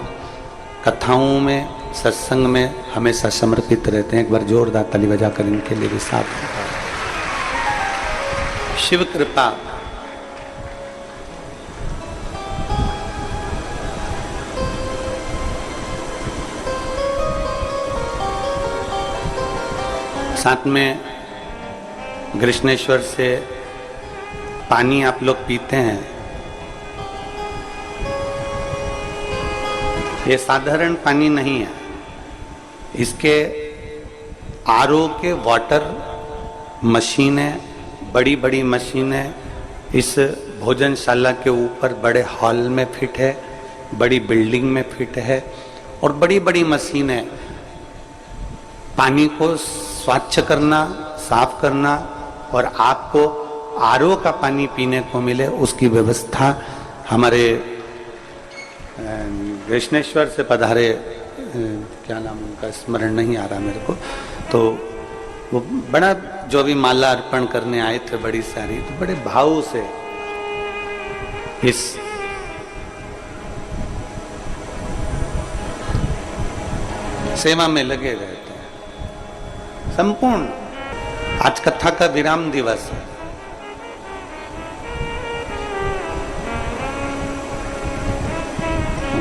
कथाओं में सत्संग में हमेशा समर्पित रहते हैं। एक बार जोरदार ताली बजाकर इनके लिए भी साथ शिव कृपा। साथ में कृष्णेश्वर से पानी आप लोग पीते हैं, ये साधारण पानी नहीं है, इसके आरओ के वाटर मशीनें, बड़ी बड़ी मशीनें इस भोजनशाला के ऊपर बड़े हॉल में फिट है, बड़ी बिल्डिंग में फिट है, और बड़ी बड़ी मशीनें पानी को स्वच्छ करना, साफ करना और आपको आरओ का पानी पीने को मिले, उसकी व्यवस्था हमारे कृष्णेश्वर से पधारे, क्या नाम उनका स्मरण नहीं आ रहा मेरे को, तो वो बड़ा जो भी माला अर्पण करने आए थे बड़ी सारी, तो बड़े भाव से इस सेवा में लगे रहते हैं संपूर्ण। आज कथा का विराम दिवस है।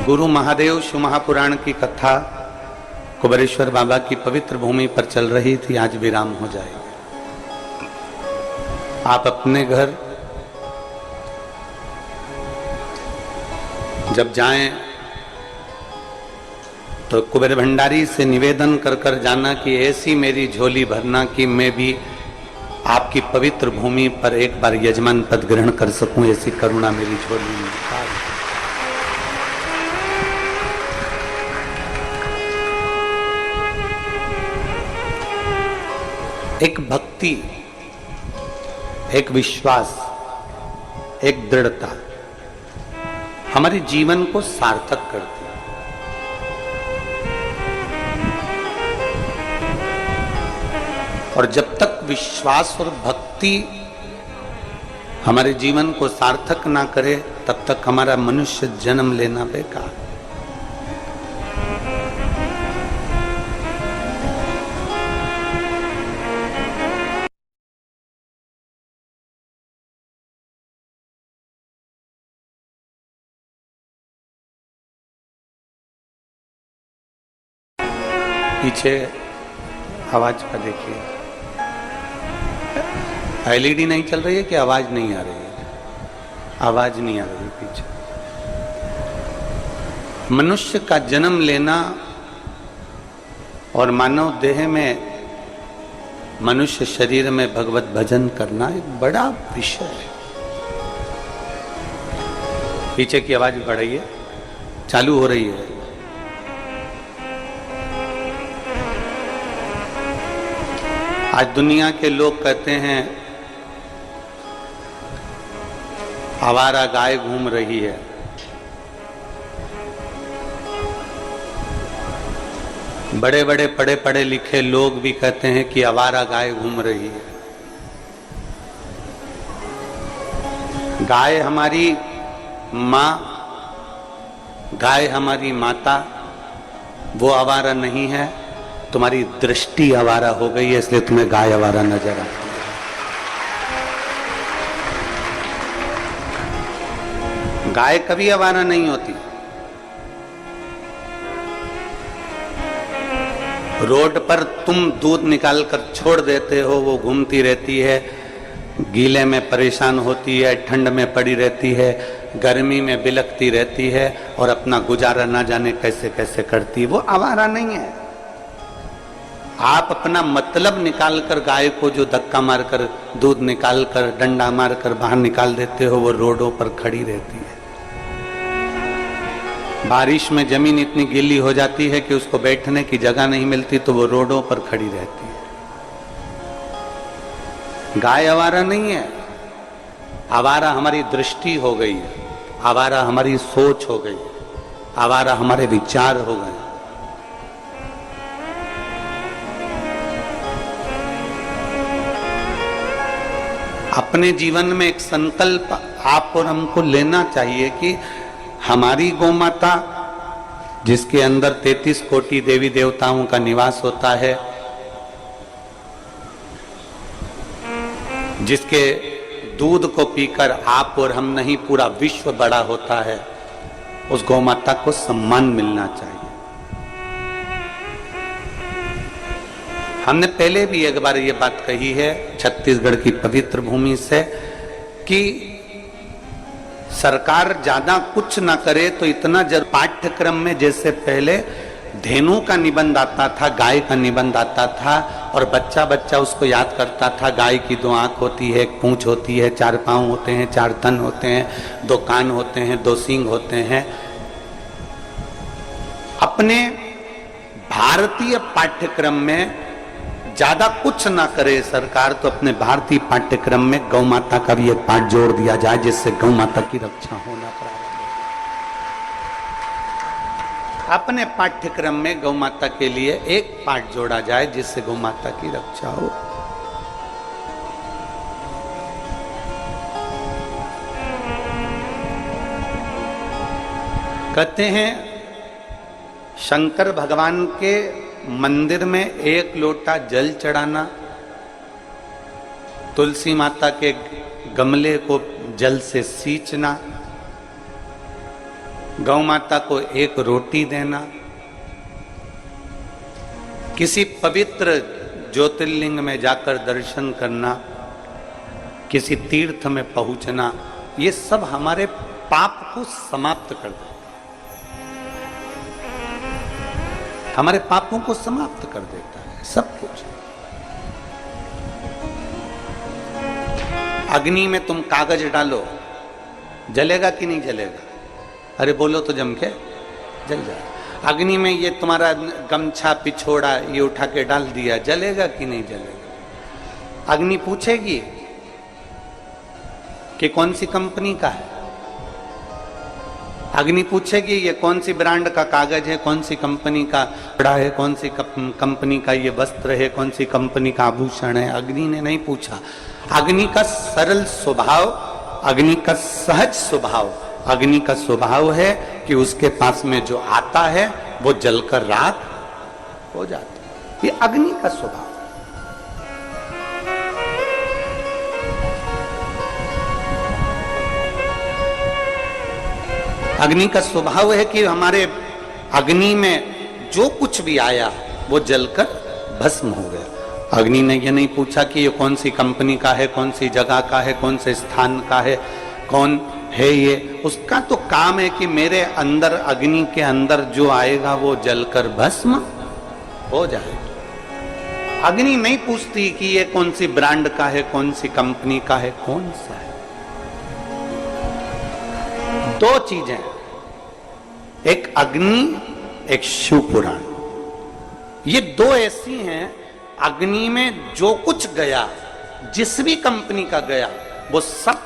गुरु महादेव शिव महापुराण की कथा कुबेरेश्वर बाबा की पवित्र भूमि पर चल रही थी, आज विराम हो जाएगी। आप अपने घर जब जाएं तो कुबेर भंडारी से निवेदन कर कर जाना कि ऐसी मेरी झोली भरना कि मैं भी आपकी पवित्र भूमि पर एक बार यजमान पद ग्रहण कर सकूं, ऐसी करुणा मेरी झोली में। एक भक्ति, एक विश्वास, एक दृढ़ता हमारे जीवन को सार्थक करती है। और जब तक विश्वास और भक्ति हमारे जीवन को सार्थक ना करे, तब तक हमारा मनुष्य जन्म लेना बेकार। पीछे आवाज का देखिए, एलईडी नहीं चल रही है कि आवाज नहीं आ रही है? आवाज नहीं आ रही पीछे। मनुष्य का जन्म लेना और मानव देह में, मनुष्य शरीर में भगवत भजन करना एक बड़ा विषय है। पीछे की आवाज बढ़ रही है, चालू हो रही है। आज दुनिया के लोग कहते हैं आवारा गाय घूम रही है। बड़े बड़े पढ़े पढ़े लिखे लोग भी कहते हैं कि आवारा गाय घूम रही है। गाय हमारी माँ, गाय हमारी माता, वो आवारा नहीं है। तुम्हारी दृष्टि आवारा हो गई है, इसलिए तुम्हें गाय आवारा नजर आती है। गाय कभी आवारा नहीं होती। रोड पर तुम दूध निकाल कर छोड़ देते हो, वो घूमती रहती है, गीले में परेशान होती है, ठंड में पड़ी रहती है, गर्मी में बिलखती रहती है और अपना गुजारा ना जाने कैसे कैसे करती है। वो आवारा नहीं है। आप अपना मतलब निकाल कर गाय को जो धक्का मारकर दूध निकाल कर डंडा मारकर बाहर निकाल देते हो, वो रोडों पर खड़ी रहती है। बारिश में जमीन इतनी गीली हो जाती है कि उसको बैठने की जगह नहीं मिलती, तो वो रोडों पर खड़ी रहती है। गाय आवारा नहीं है। आवारा हमारी दृष्टि हो गई है, आवारा हमारी सोच हो गई, आवारा हमारे विचार हो गए। अपने जीवन में एक संकल्प आप और हमको लेना चाहिए कि हमारी गौ माता जिसके अंदर 33 कोटि देवी देवताओं का निवास होता है, जिसके दूध को पीकर आप और हम नहीं पूरा विश्व बड़ा होता है, उस गौ माता को सम्मान मिलना चाहिए। हमने पहले भी एक बार ये बात कही है छत्तीसगढ़ की पवित्र भूमि से कि सरकार ज्यादा कुछ ना करे तो इतना पाठ्यक्रम में जैसे पहले धेनु का निबंध आता था, गाय का निबंध आता था और बच्चा बच्चा उसको याद करता था। गाय की 2 आंख होती है, 1 पूंछ होती है, 4 पांव होते हैं, 4 तन होते हैं, 2 कान होते हैं, 2 सींग होते हैं। अपने भारतीय पाठ्यक्रम में ज्यादा कुछ ना करे सरकार तो अपने भारतीय पाठ्यक्रम में गौ माता का भी एक पाठ जोड़ दिया जाए, जिससे गौ माता की रक्षा होना प्रारंभ हो। अपने पाठ्यक्रम में गौ माता के लिए एक पाठ जोड़ा जाए जिससे गौ माता की रक्षा हो। कहते हैं शंकर भगवान के मंदिर में 1 लोटा जल चढ़ाना, तुलसी माता के गमले को जल से सींचना, गौ माता को 1 रोटी देना, किसी पवित्र ज्योतिर्लिंग में जाकर दर्शन करना, किसी तीर्थ में पहुंचना, ये सब हमारे पाप को समाप्त कर देता है, हमारे पापों को समाप्त कर देता है सब कुछ। अग्नि में तुम कागज डालो, जलेगा कि नहीं जलेगा? अरे बोलो तो जम के जल जाए। अग्नि में ये तुम्हारा गमछा पिछोड़ा ये उठा के डाल दिया, जलेगा कि नहीं जलेगा? अग्नि पूछेगी कि कौन सी कंपनी का है, अग्नि पूछेगी ये कौन सी ब्रांड का कागज है, कौन सी कंपनी का कपड़ा है, कौन सी कंपनी का ये वस्त्र है, कौन सी कंपनी का आभूषण है। अग्नि ने नहीं पूछा। अग्नि का सरल स्वभाव, अग्नि का सहज स्वभाव, अग्नि का स्वभाव है कि उसके पास में जो आता है वो जलकर राख हो जाता है। ये अग्नि का स्वभाव। अग्नि का स्वभाव है कि हमारे अग्नि में जो कुछ भी आया वो जलकर भस्म हो गया। अग्नि ने ये नहीं पूछा कि ये कौन सी कंपनी का है, कौन सी जगह का है, कौन से स्थान का है, कौन है ये। उसका तो काम है कि मेरे अंदर अग्नि के अंदर जो आएगा वो जलकर भस्म हो जाए। अग्नि नहीं पूछती कि ये कौन सी ब्रांड का है, कौन सी कंपनी का है, कौन सा है। 2 चीजें, एक अग्नि, एक शिव पुराण। ये 2 ऐसी हैं, अग्नि में जो कुछ गया, जिस भी कंपनी का गया, वो सब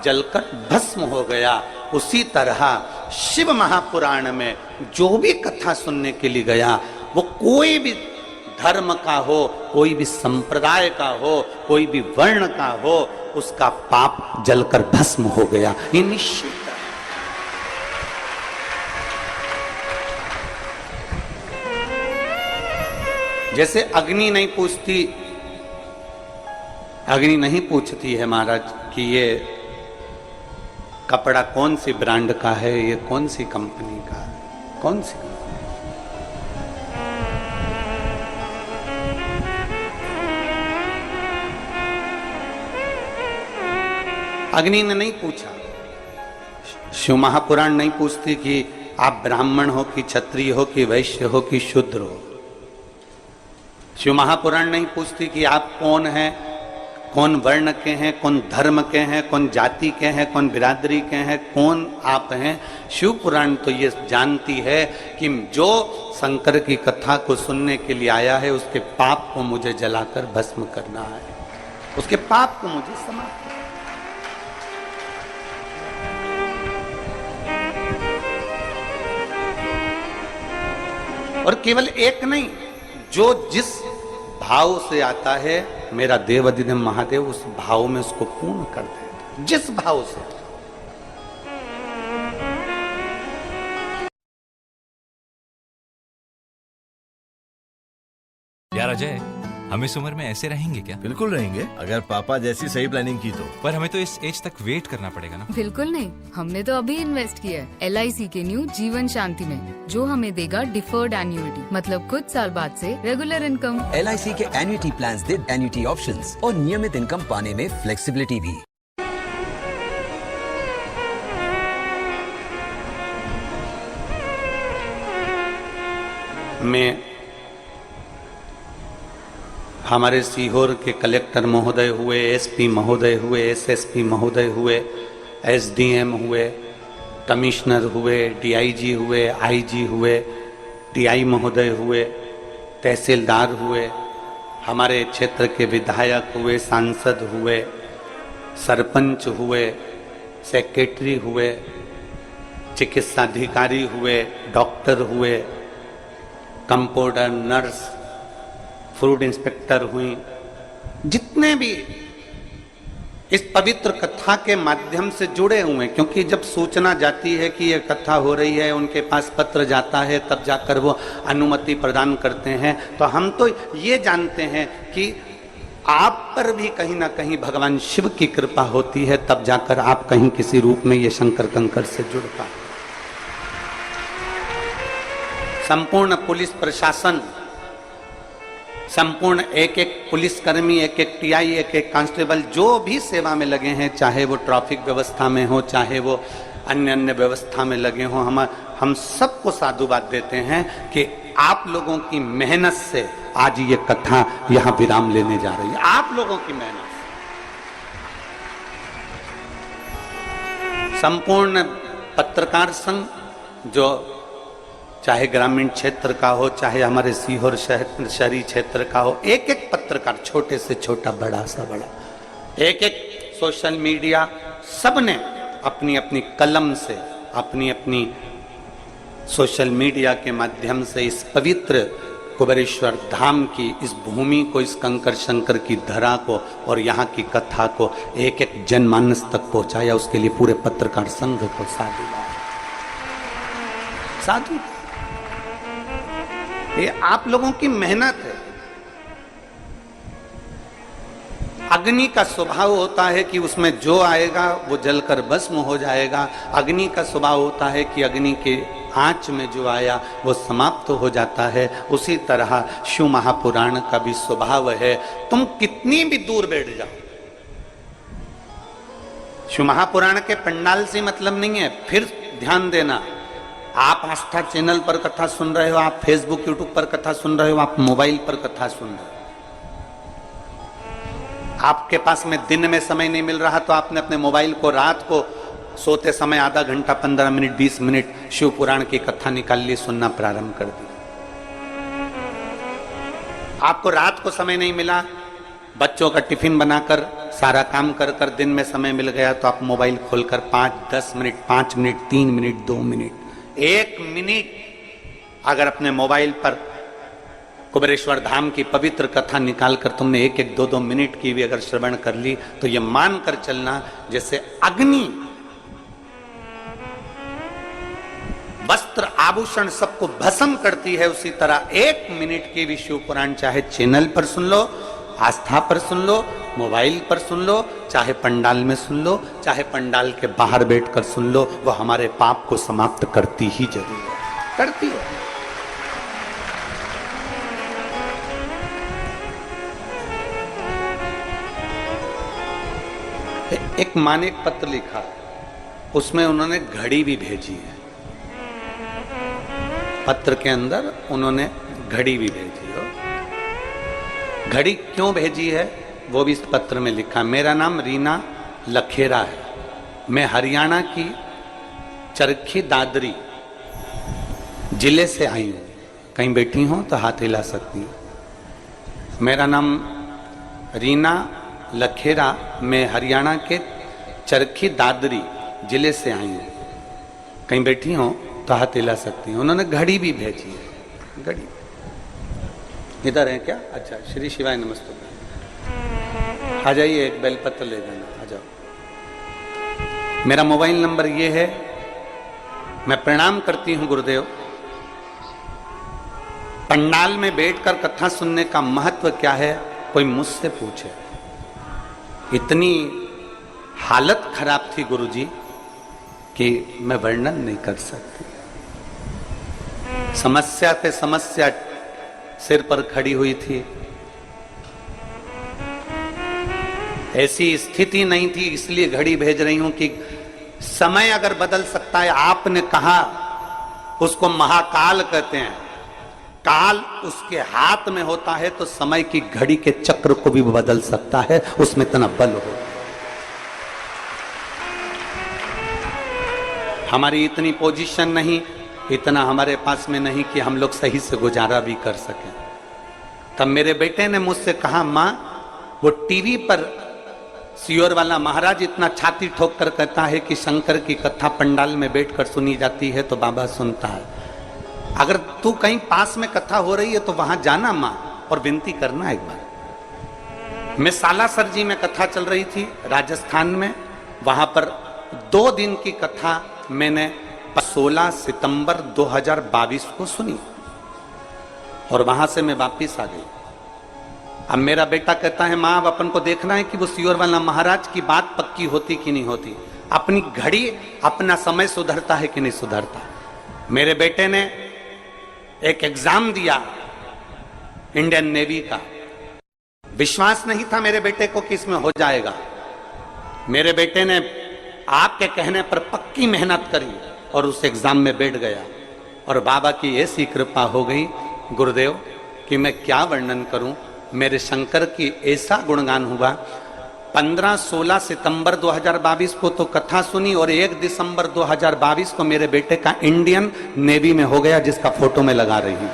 जलकर भस्म हो गया। उसी तरह शिव महापुराण में जो भी कथा सुनने के लिए गया, वो कोई भी धर्म का हो, कोई भी संप्रदाय का हो, कोई भी वर्ण का हो, उसका पाप जलकर भस्म हो गया। ये निश्चित है। जैसे अग्नि नहीं पूछती, अग्नि नहीं पूछती है महाराज कि ये कपड़ा कौन सी ब्रांड का है, ये कौन सी कंपनी का है, कौन सी। अग्नि ने नहीं पूछा। शिव महापुराण नहीं पूछती कि आप ब्राह्मण हो कि क्षत्रिय हो कि वैश्य हो कि शूद्र हो। शिव महापुराण नहीं पूछती कि आप कौन हैं, कौन वर्ण के हैं, कौन धर्म के हैं, कौन जाति के हैं, कौन बिरादरी के हैं, कौन आप हैं। शिव पुराण तो ये जानती है कि जो शंकर की कथा को सुनने के लिए आया है, उसके पाप को मुझे जलाकर भस्म करना है, उसके पाप को मुझे समाप्त। और केवल एक नहीं, जो जिस भाव से आता है, मेरा देवाधिदेव महादेव उस भाव में उसको पूर्ण कर देता, जिस भाव से। अजय, हम इस उम्र में ऐसे रहेंगे क्या? बिल्कुल रहेंगे, अगर पापा जैसी सही प्लानिंग की तो। पर हमें तो इस एज तक वेट करना पड़ेगा ना। बिल्कुल नहीं, हमने तो अभी इन्वेस्ट किया है LIC के न्यू जीवन शांति में, जो हमें देगा डिफर्ड एन्युइटी, मतलब कुछ साल बाद से रेगुलर इनकम। LIC के एन्युटी प्लान्स दे एन्युटी ऑप्शंस और नियमित इनकम पाने में फ्लेक्सिबिलिटी भी। मैं हमारे सीहोर के कलेक्टर महोदय हुए, SP महोदय हुए, SSP महोदय हुए, SDM हुए, कमिश्नर हुए, DIG हुए, IG हुए, TI महोदय हुए, तहसीलदार हुए, हमारे क्षेत्र के विधायक हुए, सांसद हुए, सरपंच हुए, सेक्रेटरी हुए, चिकित्सा अधिकारी हुए, डॉक्टर हुए, कंपाउंडर, नर्स, फूड इंस्पेक्टर हुई, जितने भी इस पवित्र कथा के माध्यम से जुड़े हुए, क्योंकि जब सूचना जाती है कि ये कथा हो रही है, उनके पास पत्र जाता है, तब जाकर वो अनुमति प्रदान करते हैं। तो हम तो ये जानते हैं कि आप पर भी कहीं ना कहीं भगवान शिव की कृपा होती है, तब जाकर आप कहीं किसी रूप में ये शंकर कंकर से जुड़ पाए। संपूर्ण पुलिस प्रशासन, संपूर्ण एक एक पुलिसकर्मी, एक एक TI, एक एक कांस्टेबल जो भी सेवा में लगे हैं, चाहे वो ट्रैफिक व्यवस्था में हो, चाहे वो अन्य अन्य व्यवस्था में लगे हों, हम सबको साधुवाद देते हैं कि आप लोगों की मेहनत से आज ये कथा यहां विराम लेने जा रही है। आप लोगों की मेहनत, संपूर्ण पत्रकार संघ, जो चाहे ग्रामीण क्षेत्र का हो, चाहे हमारे सीहोर शहरी क्षेत्र का हो, एक एक पत्रकार, छोटे से छोटा, बड़ा सा बड़ा, एक एक सोशल मीडिया, सबने अपनी अपनी कलम से, अपनी अपनी सोशल मीडिया के माध्यम से इस पवित्र कुबेरेश्वर धाम की इस भूमि को, इस कंकर शंकर की धरा को और यहाँ की कथा को एक एक जनमानस तक पहुंचाया। उसके लिए पूरे पत्रकार संघ को साधु। ये आप लोगों की मेहनत है। अग्नि का स्वभाव होता है कि उसमें जो आएगा वो जलकर भस्म हो जाएगा। अग्नि का स्वभाव होता है कि अग्नि के आंच में जो आया वो समाप्त हो जाता है। उसी तरह शिव महापुराण का भी स्वभाव है। तुम कितनी भी दूर बैठ जाओ, शिव महापुराण के पंडाल से मतलब नहीं है। फिर ध्यान देना, आप आस्था चैनल पर कथा सुन रहे हो, आप फेसबुक यूट्यूब पर कथा सुन रहे हो, आप मोबाइल पर कथा सुन रहे हो। आपके पास में दिन में समय नहीं मिल रहा तो आपने अपने मोबाइल को रात को सोते समय आधा घंटा, 15 मिनट, 20 मिनट शिव पुराण की कथा निकाल ली, सुनना प्रारंभ कर दी। आपको रात को समय नहीं मिला, बच्चों का टिफिन बनाकर सारा काम कर कर दिन में समय मिल गया तो आप मोबाइल खोलकर 5-10 minute, 5 minute, 3 minute, 2 minute, 1 minute अगर अपने मोबाइल पर कुबेरेश्वर धाम की पवित्र कथा निकालकर तुमने 1-1, 2-2 मिनट की भी अगर श्रवण कर ली तो ये मानकर चलना जैसे अग्नि वस्त्र आभूषण सबको भस्म करती है, उसी तरह 1 मिनट की भी शिव पुराण चाहे चैनल पर सुन लो, आस्था पर सुन लो, मोबाइल पर सुन लो, चाहे पंडाल में सुन लो, चाहे पंडाल के बाहर बैठकर सुन लो, वो हमारे पाप को समाप्त करती ही जरूर है, करती है। एक माँ ने एक पत्र लिखा, उसमें उन्होंने घड़ी भी भेजी है। पत्र के अंदर उन्होंने घड़ी भी भेजी है। घड़ी क्यों भेजी है वो भी इस पत्र में लिखा। मेरा नाम रीना लखेरा है, मैं हरियाणा की चरखी दादरी जिले से आई हूँ। कहीं बैठी हो तो हाथ हिला सकती हूँ। मेरा नाम रीना लखेरा, मैं हरियाणा के चरखी दादरी जिले से आई हूँ। कहीं बैठी हो तो हाथ हिला सकती हूँ। उन्होंने घड़ी भी भेजी है। घड़ी इधर है क्या? अच्छा, श्री शिवाय नमस्ते। आ जाइए, एक बेलपत्र ले जाना, आ जाओ। मेरा मोबाइल नंबर ये है। मैं प्रणाम करती हूँ गुरुदेव। पंडाल में बैठकर कथा सुनने का महत्व क्या है, कोई मुझसे पूछे। इतनी हालत खराब थी गुरुजी कि मैं वर्णन नहीं कर सकती। समस्या पे समस्या सिर पर खड़ी हुई थी। ऐसी स्थिति नहीं थी, इसलिए घड़ी भेज रही हूं कि समय अगर बदल सकता है, आपने कहा उसको महाकाल कहते हैं, काल उसके हाथ में होता है तो समय की घड़ी के चक्र को भी बदल सकता है, उसमें इतना बल हो। हमारी इतनी पोजीशन नहीं, इतना हमारे पास में नहीं कि हम लोग सही से गुजारा भी कर सकें। तब मेरे बेटे ने मुझसे कहा, मां वो टीवी पर सियोर वाला महाराज इतना छाती ठोक कर कहता है कि शंकर की कथा पंडाल में बैठकर सुनी जाती है तो बाबा सुनता है। अगर तू कहीं पास में कथा हो रही है तो वहां जाना मां और विनती करना एक बार। मैं सालासर जी में कथा चल रही थी राजस्थान में, वहां पर 2 दिन की कथा मैंने 16 सितंबर 2022 को सुनी और वहां से मैं वापिस आ गई। अब मेरा बेटा कहता है, मां अब अपन को देखना है कि वो सियोर वाला महाराज की बात पक्की होती कि नहीं होती, अपनी घड़ी अपना समय सुधरता है कि नहीं सुधरता। मेरे बेटे ने एक एग्जाम दिया इंडियन नेवी का, विश्वास नहीं था मेरे बेटे को कि इसमें हो जाएगा। मेरे बेटे ने आपके कहने पर पक्की मेहनत करी और उस एग्जाम में बैठ गया और बाबा की ऐसी कृपा हो गई गुरुदेव कि मैं क्या वर्णन करूं। मेरे शंकर की ऐसा गुणगान हुआ। 15-16 सितंबर 2022 को तो कथा सुनी और 1 दिसंबर 2022 को मेरे बेटे का इंडियन नेवी में हो गया, जिसका फोटो मैं लगा रही हूं।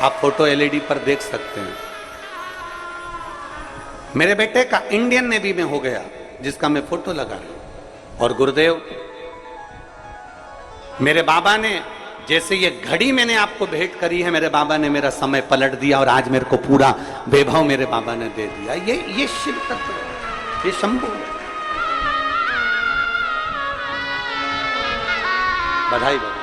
आप फोटो एलईडी पर देख सकते हैं। मेरे बेटे का इंडियन नेवी में हो गया, जिसका मैं फोटो लगा रही हूं। और गुरुदेव मेरे बाबा ने, जैसे ये घड़ी मैंने आपको भेंट करी है, मेरे बाबा ने मेरा समय पलट दिया और आज मेरे को पूरा वैभव मेरे बाबा ने दे दिया। ये शिव तत्व, ये शंभु। बधाई बधाई।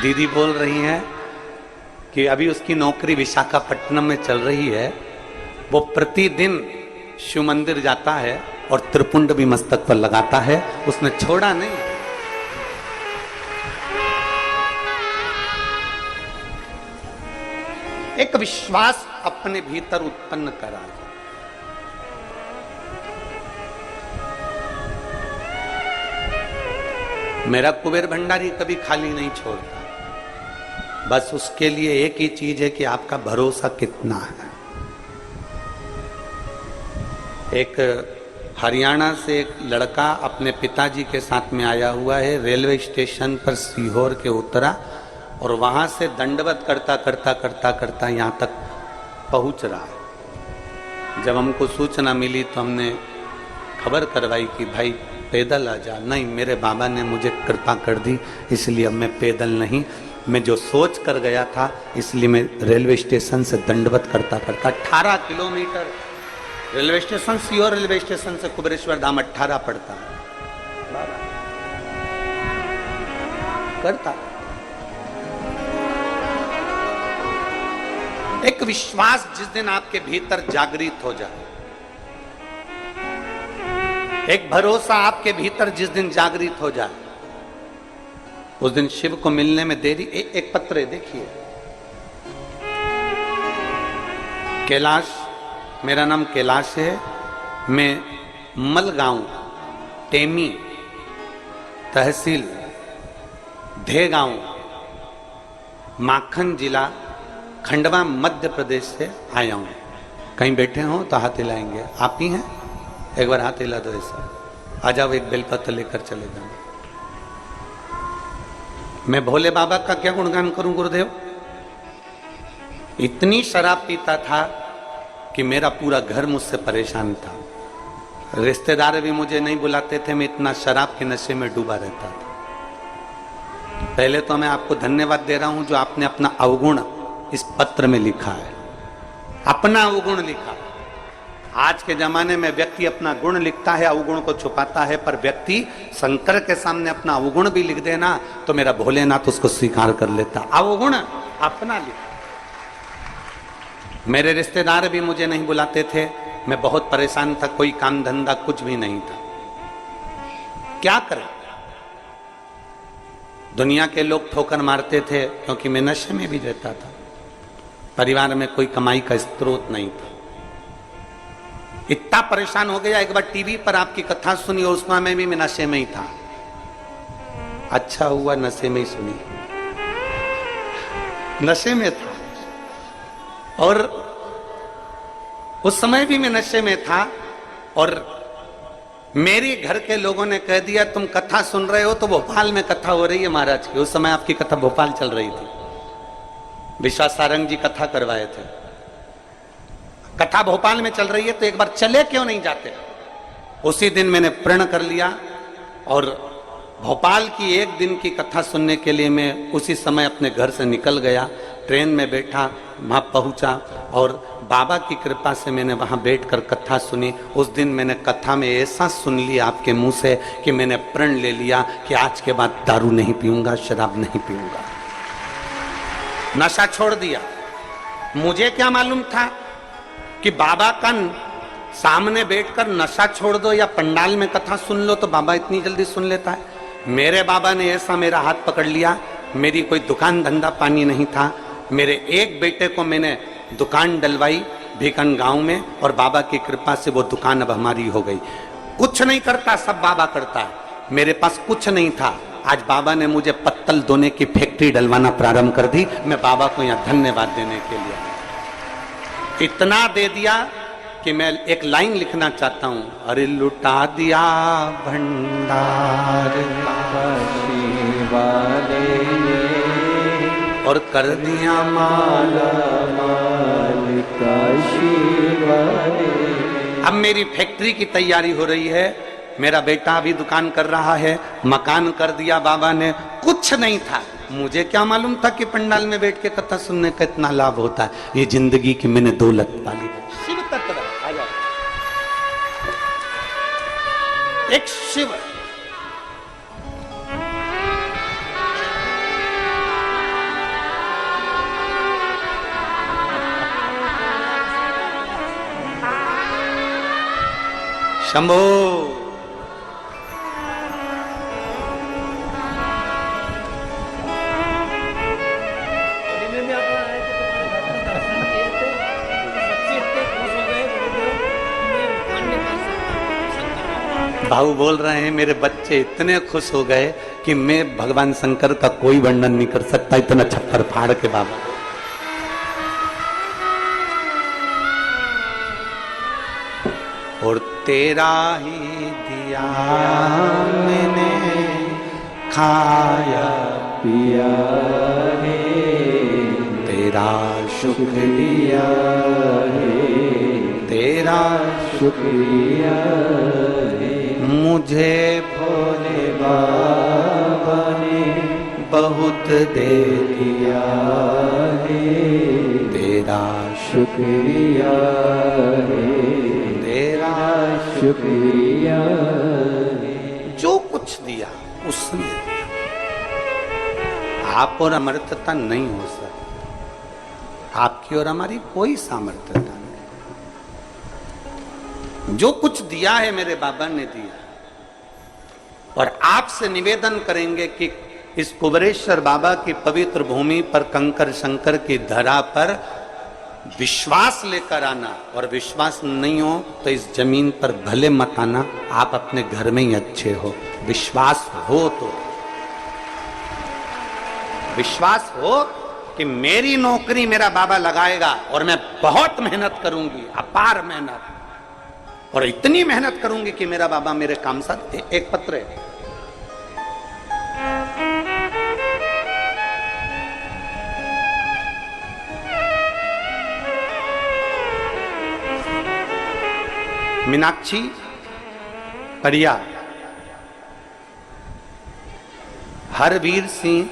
दीदी बोल रही हैं कि अभी उसकी नौकरी विशाखापट्टनम में चल रही है। वो प्रतिदिन शिव मंदिर जाता है और त्रिपुंड भी मस्तक पर लगाता है, उसने छोड़ा नहीं। एक विश्वास अपने भीतर उत्पन्न करा। मेरा कुबेर भंडारी कभी खाली नहीं छोड़ता, बस उसके लिए एक ही चीज है कि आपका भरोसा कितना है। एक हरियाणा से एक लड़का अपने पिताजी के साथ में आया हुआ है, रेलवे स्टेशन पर सीहोर के उतरा और वहां से दंडवत करता करता करता करता यहाँ तक पहुंच रहा है। जब हमको सूचना मिली तो हमने खबर करवाई कि भाई पैदल आ जा। नहीं, मेरे बाबा ने मुझे कृपा कर दी, इसलिए अब मैं पैदल नहीं, मैं जो सोच कर गया था इसलिए मैं रेलवे स्टेशन से दंडवत करता करता 18 kilometre railway station, Sehore railway station से कुबेरेश्वर धाम 18 पड़ता है, करता। एक विश्वास जिस दिन आपके भीतर जागृत हो जाए, एक भरोसा आपके भीतर जिस दिन जागृत हो जाए, उस दिन शिव को मिलने में देरी। एक पत्र देखिए, कैलाश, मेरा नाम कैलाश है, मैं मलगांव टेमी तहसील धेगांव माखन जिला खंडवा मध्य प्रदेश से आया हूं। कहीं बैठे हो तो हाथ हिलाएंगे। आप ही हैं? एक बार हाथ हिला दो ऐसा। आ जाओ, एक बेलपत्र लेकर चले जाओ। मैं भोले बाबा का क्या गुणगान करूं गुरुदेव। इतनी शराब पीता था कि मेरा पूरा घर मुझसे परेशान था, रिश्तेदार भी मुझे नहीं बुलाते थे, मैं इतना शराब के नशे में डूबा रहता था। पहले तो मैं आपको धन्यवाद दे रहा हूं जो आपने अपना अवगुण इस पत्र में लिखा है, अपना अवगुण लिखा। आज के जमाने में व्यक्ति अपना गुण लिखता है, अवगुण को छुपाता है, पर व्यक्ति शंकर के सामने अपना अवगुण भी लिख देना तो मेरा भोलेनाथ उसको स्वीकार कर लेता। अवगुण अपना लिख। मेरे रिश्तेदार भी मुझे नहीं बुलाते थे, मैं बहुत परेशान था, कोई काम धंधा कुछ भी नहीं था। क्या करें? दुनिया के लोग ठोकर मारते थे क्योंकि मैं नशे में भी रहता था। परिवार में कोई कमाई का स्रोत नहीं था। इतना परेशान हो गया, एक बार टीवी पर आपकी कथा सुनी और उसमें मैं भी नशे में ही था। अच्छा हुआ नशे में ही सुनी, नशे में था। और उस समय भी मैं नशे में था और मेरे घर के लोगों ने कह दिया तुम कथा सुन रहे हो तो भोपाल में कथा हो रही है महाराज की। उस समय आपकी कथा भोपाल चल रही थी, विश्वास सारंग जी कथा करवाए थे। कथा भोपाल में चल रही है तो एक बार चले क्यों नहीं जाते। उसी दिन मैंने प्रण कर लिया और भोपाल की एक दिन की कथा सुनने के लिए मैं उसी समय अपने घर से निकल गया। ट्रेन में बैठा, वहां पहुंचा और बाबा की कृपा से मैंने वहां बैठकर कथा सुनी। उस दिन मैंने कथा में ऐसा सुन लिया आपके मुंह से कि मैंने प्रण ले लिया कि आज के बाद दारू नहीं पीऊंगा, शराब नहीं पीऊंगा, नशा छोड़ दिया। मुझे क्या मालूम था कि बाबा का सामने बैठकर नशा छोड़ दो या पंडाल में कथा सुन लो तो बाबा इतनी जल्दी सुन लेता है। मेरे बाबा ने ऐसा मेरा हाथ पकड़ लिया। मेरी कोई दुकान धंधा पानी नहीं था। मेरे एक बेटे को मैंने दुकान डलवाई भीकन गांव में और बाबा की कृपा से वो दुकान अब हमारी हो गई। कुछ नहीं करता, सब बाबा करता है। मेरे पास कुछ नहीं था, आज बाबा ने मुझे पत्तल धोने की फैक्ट्री डलवाना प्रारंभ कर दी। मैं बाबा को यहाँ धन्यवाद देने के लिए इतना दे दिया कि मैं एक लाइन लिखना चाहता हूं। अरे लुटा दिया भंडार वाले और कर दिया माला माल काशी वाले। अब मेरी फैक्ट्री की तैयारी हो रही है, मेरा बेटा भी दुकान कर रहा है, मकान कर दिया बाबा ने। कुछ नहीं था, मुझे क्या मालूम था कि पंडाल में बैठ के कथा सुनने का इतना लाभ होता है। ये जिंदगी की मैंने दौलत पाली। शिव तत्व आ जाओ, एक शिव शंभो। भाऊ बोल रहे हैं मेरे बच्चे इतने खुश हो गए कि मैं भगवान शंकर का कोई वर्णन नहीं कर सकता, इतना छप्पर फाड़ के बाबा। और तेरा ही दिया मैंने खाया पिया है, तेरा शुक्रिया है, तेरा शुक्रिया है। मुझे भोले बाबा ने बहुत दे दिया है, तेरा शुक्रिया है, तेरा शुक्रिया है। जो कुछ दिया उसने, आप और अमरतता नहीं हो सकती, आपकी और हमारी कोई सामर्थ्यता नहीं। जो कुछ दिया है मेरे बाबा ने दिया। और आपसे निवेदन करेंगे कि इस कुबरेश्वर बाबा की पवित्र भूमि पर कंकर शंकर की धरा पर विश्वास लेकर आना, और विश्वास नहीं हो तो इस जमीन पर भले मत आना, आप अपने घर में ही अच्छे हो। विश्वास हो तो, विश्वास हो कि मेरी नौकरी मेरा बाबा लगाएगा और मैं बहुत मेहनत करूंगी, अपार मेहनत, और इतनी मेहनत करूंगी कि मेरा बाबा मेरे काम साथ। एक पत्र है, मीनाक्षी परिया, हरवीर सिंह,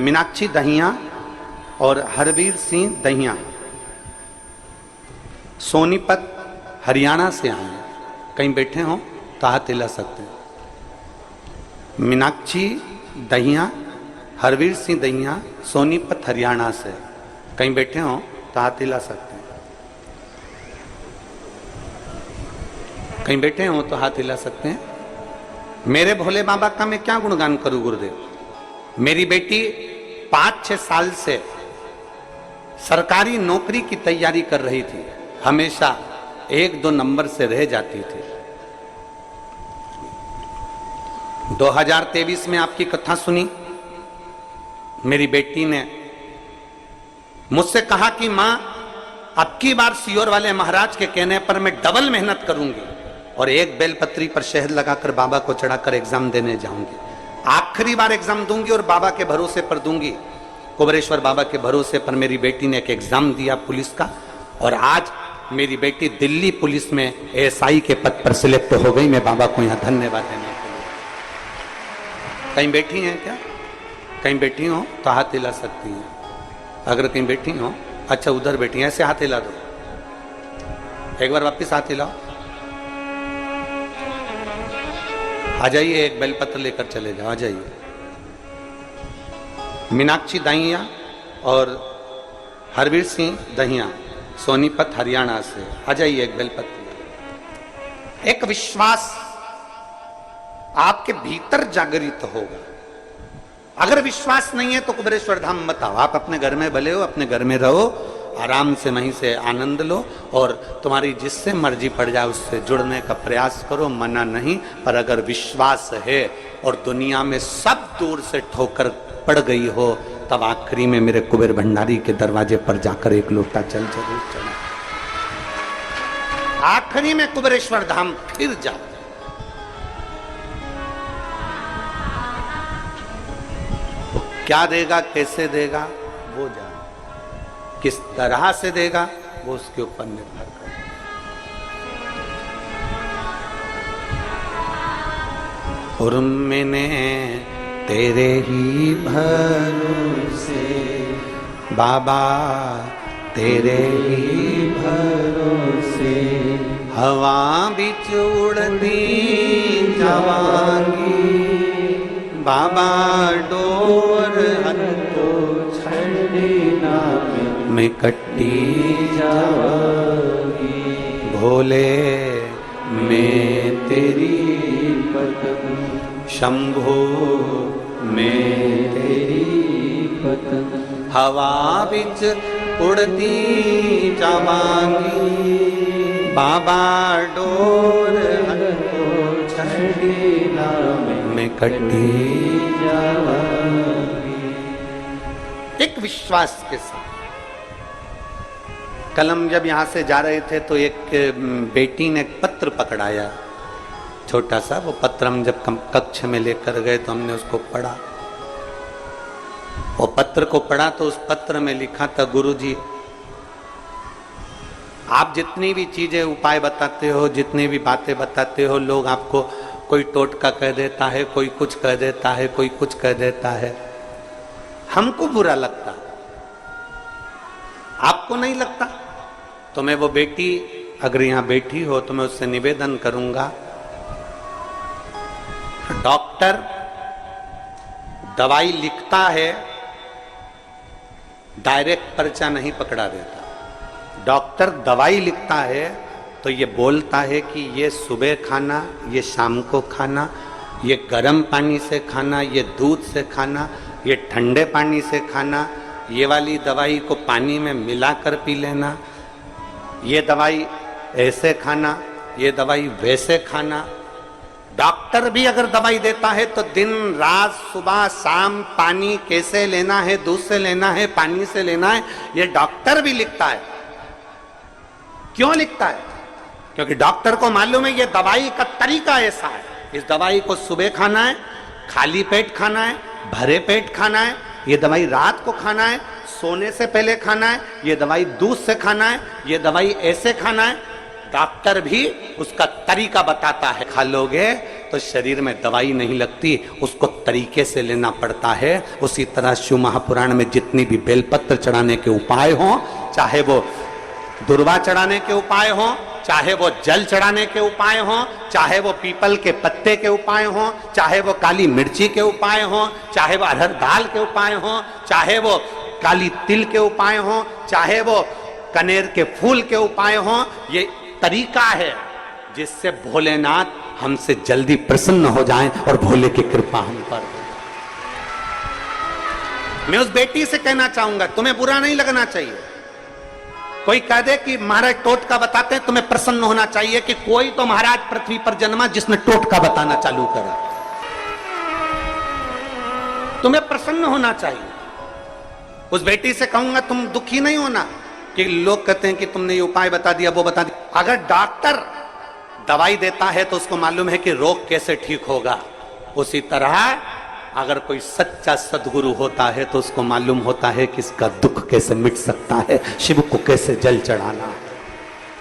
मीनाक्षी दहिया और हरवीर सिंह दहिया, सोनीपत हरियाणा से आए हैं। कहीं बैठे हो तो हाथ हिला सकते हैं। मीनाक्षी दहिया, हरवीर सिंह दहिया, सोनीपत हरियाणा से। कहीं बैठे हो तो हाथ हिला सकते हैं। कहीं बैठे हो तो हाथ हिला सकते हैं। मेरे भोले बाबा का मैं क्या गुणगान करूं गुरुदेव। मेरी बेटी 5-6 साल से सरकारी नौकरी की तैयारी कर रही थी, हमेशा 1-2 नंबर से रह जाती थी। 2023 में आपकी कथा सुनी। मेरी बेटी ने मुझसे कहा कि मां, अब की बार सीहोर वाले महाराज के कहने पर मैं डबल मेहनत करूंगी और एक बेलपत्री पर शहद लगाकर बाबा को चढ़ाकर एग्जाम देने जाऊंगी। आखिरी बार एग्जाम दूंगी और बाबा के भरोसे पर दूंगी। कुबेरेश्वर बाबा के भरोसे पर मेरी बेटी ने एक एग्जाम दिया पुलिस का, और आज मेरी बेटी दिल्ली पुलिस में एएसआई के पद पर सिलेक्ट हो गई। मैं बाबा को यहां धन्यवाद देने के लिए। कहीं बैठी हैं क्या? कहीं बैठी हो तो हाथ हिला सकती हैं। अगर कहीं बैठी हो, अच्छा उधर बैठी हैं, ऐसे हाथ हिला दो। एक बार वापिस हाथ हिलाओ। आ जाइए, एक बेलपत्र लेकर चले जाओ। आ जाइए। मीनाक्षी दहिया और हरवीर सिंह दहिया, सोनीपत हरियाणा से। आ जाइए, एक बेलपत्र। एक विश्वास आपके भीतर जागृत होगा। अगर विश्वास नहीं है तो कुबेरेश्वर धाम मत आओ। आप अपने घर में भले हो, अपने घर में रहो, आराम से वहीं से आनंद लो, और तुम्हारी जिससे मर्जी पड़ जाए उससे जुड़ने का प्रयास करो, मना नहीं। पर अगर विश्वास है और दुनिया में सब दूर से ठोकर पड़ गई हो, तब आखिरी में मेरे कुबेर भंडारी के दरवाजे पर जाकर एक लोटा जल जरूर चढ़ा। आखिरी में कुबेरेश्वर धाम फिर जाओ। क्या देगा, कैसे देगा वो जाने, किस तरह से देगा वो उसके ऊपर निर्भर करता है। और मैंने तेरे ही भरोसे बाबा, तेरे ही भरोसे हवा बिच उड़ती जावांगी। बाबा डोर हनको छड़ना मैं कट्टी जावांगी। भोले मैं तेरी पतंग, शंभो मैं तेरी पतंग, हवा बिच उड़ती जावांगी। बाबा डोर हनको छड़ना मैं कट्टी जावांगी। एक विश्वास के साथ। कल हम जब यहां से जा रहे थे तो एक बेटी ने एक पत्र पकड़ाया, छोटा सा। वो पत्र हम जब कक्ष में लेकर गए तो हमने उसको पढ़ा। वो पत्र को पढ़ा तो उस पत्र में लिखा था, गुरुजी आप जितनी भी चीजें उपाय बताते हो, जितनी भी बातें बताते हो, लोग आपको कोई टोटका कह देता है, कोई कुछ कह देता है, कोई कुछ कह देता है, हमको बुरा लगता, आपको नहीं लगता। तो मैं वो बेटी अगर यहां बैठी हो तो मैं उससे निवेदन करूंगा, डॉक्टर दवाई लिखता है, डायरेक्ट पर्चा नहीं पकड़ा देता। डॉक्टर दवाई लिखता है तो ये बोलता है कि ये सुबह खाना, ये शाम को खाना, ये गर्म पानी से खाना, ये दूध से खाना, ये ठंडे पानी से खाना, ये वाली दवाई को पानी में मिलाकर पी लेना, ये दवाई ऐसे खाना, ये दवाई वैसे खाना। डॉक्टर भी अगर दवाई देता है तो दिन रात सुबह शाम पानी कैसे लेना है, दूध से लेना है, पानी से लेना है, ये डॉक्टर भी लिखता है। क्यों लिखता है? क्योंकि डॉक्टर को मालूम है ये दवाई का तरीका ऐसा है, इस दवाई को सुबह खाना है, खाली पेट खाना है, भरे पेट खाना है, ये दवाई रात को खाना है, सोने से पहले खाना है, ये दवाई दूध से खाना है, ये दवाई ऐसे खाना है। डॉक्टर भी उसका तरीका बताता है। खा लोगे तो शरीर में दवाई नहीं लगती, उसको तरीके से लेना पड़ता है। उसी तरह शिव महापुराण में जितनी भी बेलपत्र चढ़ाने के उपाय हों, चाहे वो दुर्वा चढ़ाने के उपाय हों, चाहे वो जल चढ़ाने के उपाय हों, चाहे वो पीपल के पत्ते के उपाय हों, चाहे वो काली मिर्ची के उपाय हों, चाहे वो अरहर दाल के उपाय हों, चाहे वो काली तिल के उपाय हों, चाहे वो कनेर के फूल के उपाय हों, ये तरीका है जिससे भोलेनाथ हमसे जल्दी प्रसन्न हो जाएं और भोले की कृपा हम पर हो। मैं उस बेटी से कहना चाहूंगा, तुम्हें बुरा नहीं लगना चाहिए। कोई कह दे कि महाराज टोटका बताते हैं, तुम्हें प्रसन्न होना चाहिए कि कोई तो महाराज पृथ्वी पर जन्मा जिसने टोटका बताना चालू करा। तुम्हें प्रसन्न होना चाहिए। उस बेटी से कहूंगा तुम दुखी नहीं होना कि लोग कहते हैं कि तुमने ये उपाय बता दिया, वो बता दिया। अगर डॉक्टर दवाई देता है तो उसको मालूम है कि रोग कैसे ठीक होगा। उसी तरह अगर कोई सच्चा सदगुरु होता है तो उसको मालूम होता है कि इसका दुख कैसे मिट सकता है, शिव को कैसे जल चढ़ाना है,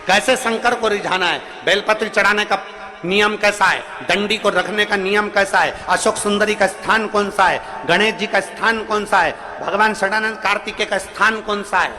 कैसे शंकर को रिझाना है, बेलपत्र चढ़ाने का नियम कैसा है, डंडी को रखने का नियम कैसा है, अशोक सुंदरी का स्थान कौन सा है, गणेश जी का स्थान कौन सा है, भगवान षडानंद कार्तिकेय का स्थान कौन सा है,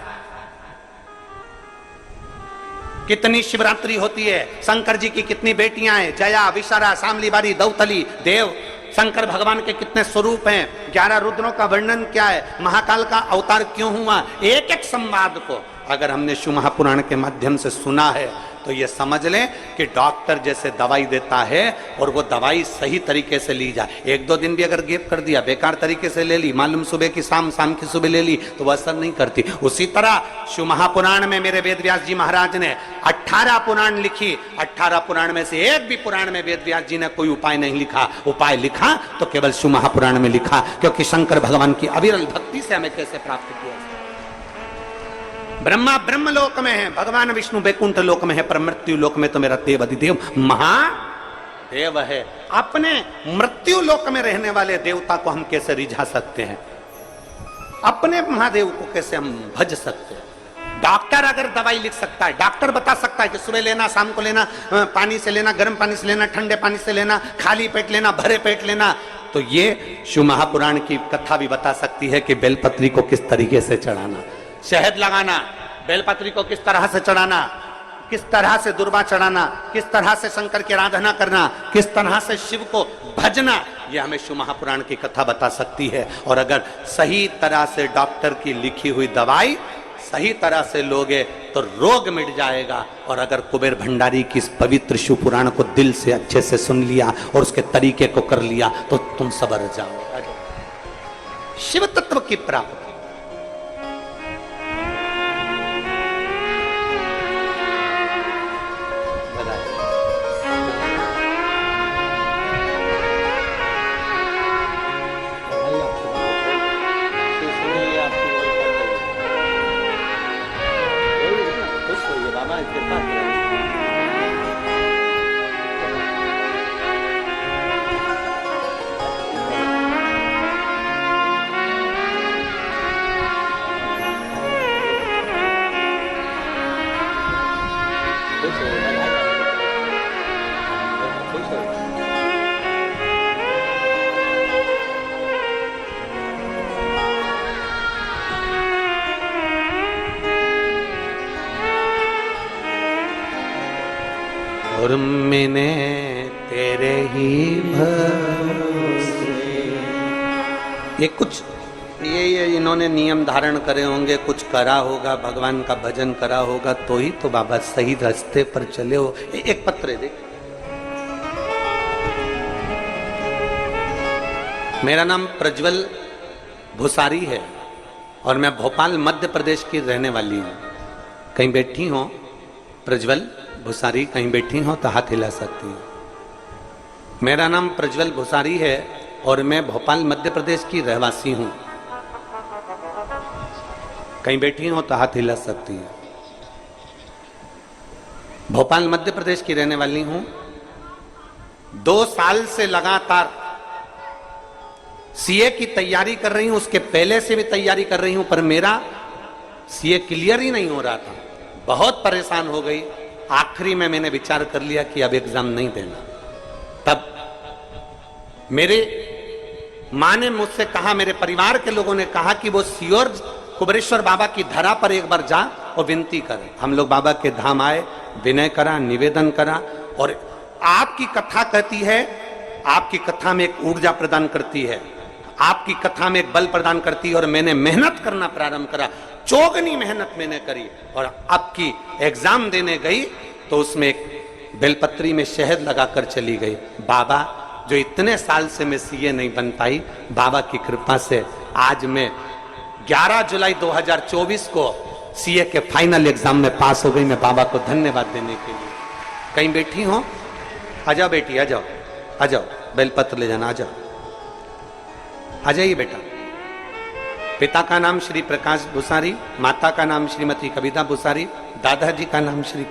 कितनी शिवरात्रि होती है, शंकर जी की कितनी बेटियां हैं, जया, विशारा, शामली बारी, दौतली, देव, शंकर भगवान के कितने स्वरूप हैं, 11 रुद्रों का वर्णन क्या है, महाकाल का अवतार क्यों हुआ, एक एक संवाद को अगर हमने शिव महापुराण के माध्यम से सुना है तो ये समझ लें कि डॉक्टर जैसे दवाई देता है और वो दवाई सही तरीके से ली जाए। 1-2 दिन भी अगर गैप कर दिया, बेकार तरीके से ले ली, मालूम सुबह की शाम, शाम की सुबह ले ली तो वह असर नहीं करती। उसी तरह शिव महापुराण में मेरे वेद व्यास जी महाराज ने 18 पुराण लिखी, 18 पुराण में से एक भी पुराण में वेद व्यास जी ने कोई उपाय नहीं लिखा। उपाय लिखा तो केवल शिव महापुराण में लिखा, क्योंकि शंकर भगवान की अविरल भक्ति से हमें कैसे प्राप्त किया। ब्रह्मा ब्रह्म लोक में है, भगवान विष्णु बैकुंठ लोक में है, पर मृत्यु लोक में तो मेरा देव अधिदेव महादेव है। अपने मृत्यु लोक में रहने वाले देवता को हम कैसे रिझा सकते हैं, अपने महादेव को कैसे हम भज सकते हैं। डॉक्टर अगर दवाई लिख सकता है, डॉक्टर बता सकता है कि सुबह लेना, शाम को लेना, पानी से लेना, गर्म पानी से लेना, ठंडे पानी से लेना, खाली पेट लेना, भरे पेट लेना, तो ये शिव महापुराण की कथा भी बता सकती है कि बेलपत्री को किस तरीके से चढ़ाना, शहद लगाना, बेलपत्री को किस तरह से चढ़ाना, किस तरह से दुर्वा चढ़ाना, किस तरह से शंकर की आराधना करना, किस तरह से शिव को भजना, यह हमें शिव महापुराण की कथा बता सकती है। और अगर सही तरह से डॉक्टर की लिखी हुई दवाई सही तरह से लोगे तो रोग मिट जाएगा। और अगर कुबेर भंडारी की इस पवित्र शिव पुराण को दिल से अच्छे से सुन लिया और उसके तरीके को कर लिया तो तुम सबर जाओ। शिव तत्व की प्राप्ति और मैंने तेरे ही भरोसे। ये कुछ ये इन्होंने नियम धारण करे होंगे, कुछ करा होगा, भगवान का भजन करा होगा, तो ही तो बाबा सही रास्ते पर चले हो। एक पत्र देख, मेरा नाम प्रज्वल भुसारी है और मैं भोपाल मध्य प्रदेश की रहने वाली हूँ। कहीं बैठी हो प्रज्वल भुसारी, कहीं बैठी हो तो हाथ हिला सकती हूँ। मेरा नाम प्रज्वल भुसारी है और मैं भोपाल मध्य प्रदेश की रहवासी हूँ। कहीं बैठी हो तो हाथ हिला सकती है। भोपाल मध्य प्रदेश की रहने वाली हूँ। 2 साल से लगातार सीए की तैयारी कर रही हूँ, उसके पहले से भी तैयारी कर रही हूँ, पर मेरा सीए क्लियर ही नहीं हो रहा था। बहुत परेशान हो गई। आखिरी में मैंने विचार कर लिया कि अब एग्जाम नहीं देना। तब मेरे माँ ने मुझसे कहा, मेरे परिवार के लोगों ने कहा कि वो सियोर कुबेरेश्वर बाबा की धरा पर एक बार जा और विनती कर। हम लोग बाबा के धाम आए, विनय करा, निवेदन करा। और आपकी कथा कहती है, आपकी कथा में एक ऊर्जा प्रदान करती है, आपकी कथा में एक बल प्रदान करती है। और मैंने मेहनत करना प्रारंभ करा, चौगनी मेहनत मैंने करी। और आपकी एग्जाम देने गई तो उसमें एक बेलपत्री में शहद लगाकर चली गई। बाबा, जो इतने साल से मैं सीए नहीं बन पाई, बाबा की कृपा से आज मैं 11 जुलाई 2024 को सीए के फाइनल एग्जाम में पास हो गई। मैं बाबा को धन्यवाद देने के लिए। कहीं बैठी हो? आ जाओ बेटी, आ जाओ, आ जाओ, बेलपत्र ले जाना, आ जाओ, आ जाइए बेटा। पिता का नाम श्री प्रकाश भुसारी, माता का नाम श्रीमती कविता भुसारी, दादाजी का नाम श्री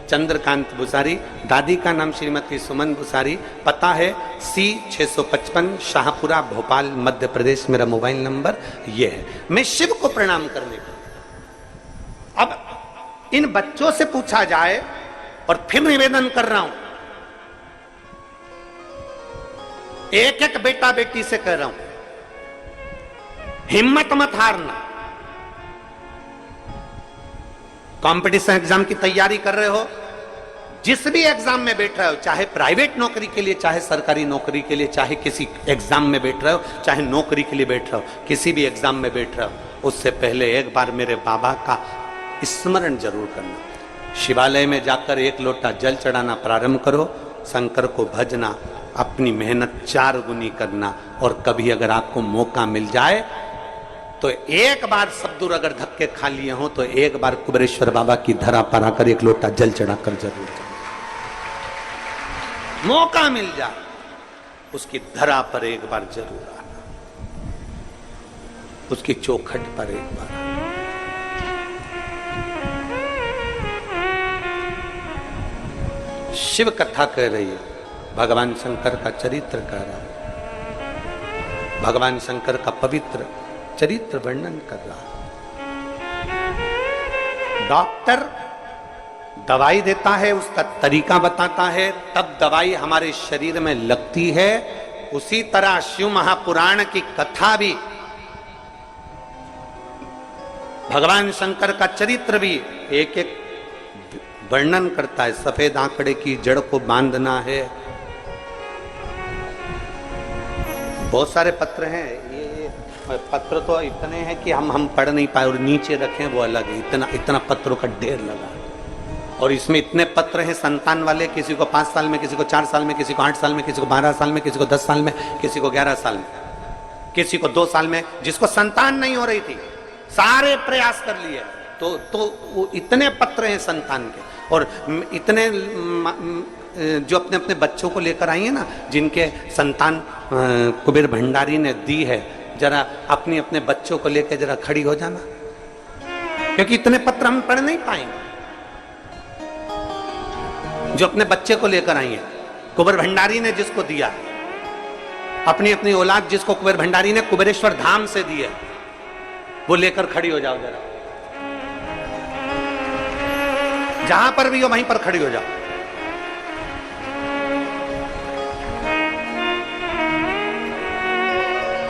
चंद्रकांत भुसारी, दादी का नाम श्रीमती सुमन भुसारी। पता है C 655 शाहपुरा, भोपाल, मध्य प्रदेश। मेरा मोबाइल नंबर ये है। मैं शिव को प्रणाम करने का। अब इन बच्चों से पूछा जाए, और फिर निवेदन कर रहा हूं, एक एक बेटा बेटी से कह रहा हूं, हिम्मत मत हारना। कंपटीशन एग्जाम की तैयारी कर रहे हो, जिस भी एग्जाम में बैठ रहे हो, चाहे प्राइवेट नौकरी के लिए, चाहे सरकारी नौकरी के लिए, चाहे किसी एग्जाम में बैठ रहे हो, चाहे नौकरी के लिए बैठ रहे हो, किसी भी एग्जाम में बैठ रहे हो, उससे पहले एक बार मेरे बाबा का स्मरण जरूर करना। शिवालय में जाकर 1 लोटा जल चढ़ाना प्रारंभ करो, शंकर को भजना, अपनी मेहनत 4 गुनी करना। और कभी अगर आपको मौका मिल जाए तो एक बार सब दूर अगर धक्के खा लिए हो तो एक बार कुबेरेश्वर बाबा की धरा पर आकर 1 लोटा जल चढ़ाकर जरूर जाए। मौका मिल जाए उसकी धरा पर एक बार जरूर आना, उसकी चौखट पर एक बार। शिव कथा कह रही है, भगवान शंकर का चरित्र कह रहा है, भगवान शंकर का पवित्र चरित्र वर्णन कर रहा है। डॉक्टर दवाई देता है, उसका तरीका बताता है, तब दवाई हमारे शरीर में लगती है। उसी तरह शिव महापुराण की कथा भी, भगवान शंकर का चरित्र भी एक एक वर्णन करता है। सफेद आंकड़े की जड़ को बांधना है। बहुत सारे पत्र हैं, ये पत्र तो इतने हैं कि हम पढ़ नहीं पाए, और नीचे रखें वो अलग है। इतना पत्रों का ढेर लगा, और इसमें इतने पत्र हैं संतान वाले, किसी को 5 साल में, किसी को 4 साल में, किसी को 8 साल में, किसी को 12 साल में, किसी को 10 साल में, किसी को 11 साल में, किसी को 2 साल में, जिसको संतान नहीं हो रही थी, सारे प्रयास कर लिए। तो वो इतने पत्र हैं संतान के। और इतने जो अपने अपने बच्चों को लेकर आई है ना, जिनके संतान कुबेर भंडारी ने दी है, जरा अपने अपने बच्चों को लेकर जरा खड़ी हो जाना, क्योंकि इतने पत्र हम पढ़ नहीं पाएंगे। जो अपने बच्चे को लेकर आई है, कुबेर भंडारी ने जिसको दिया, अपनी अपनी औलाद जिसको कुबेर भंडारी ने कुबेरेश्वर धाम से दी है, वो लेकर खड़ी हो जाओ जरा। जहां पर भी हो वहीं पर खड़ी हो जाओ।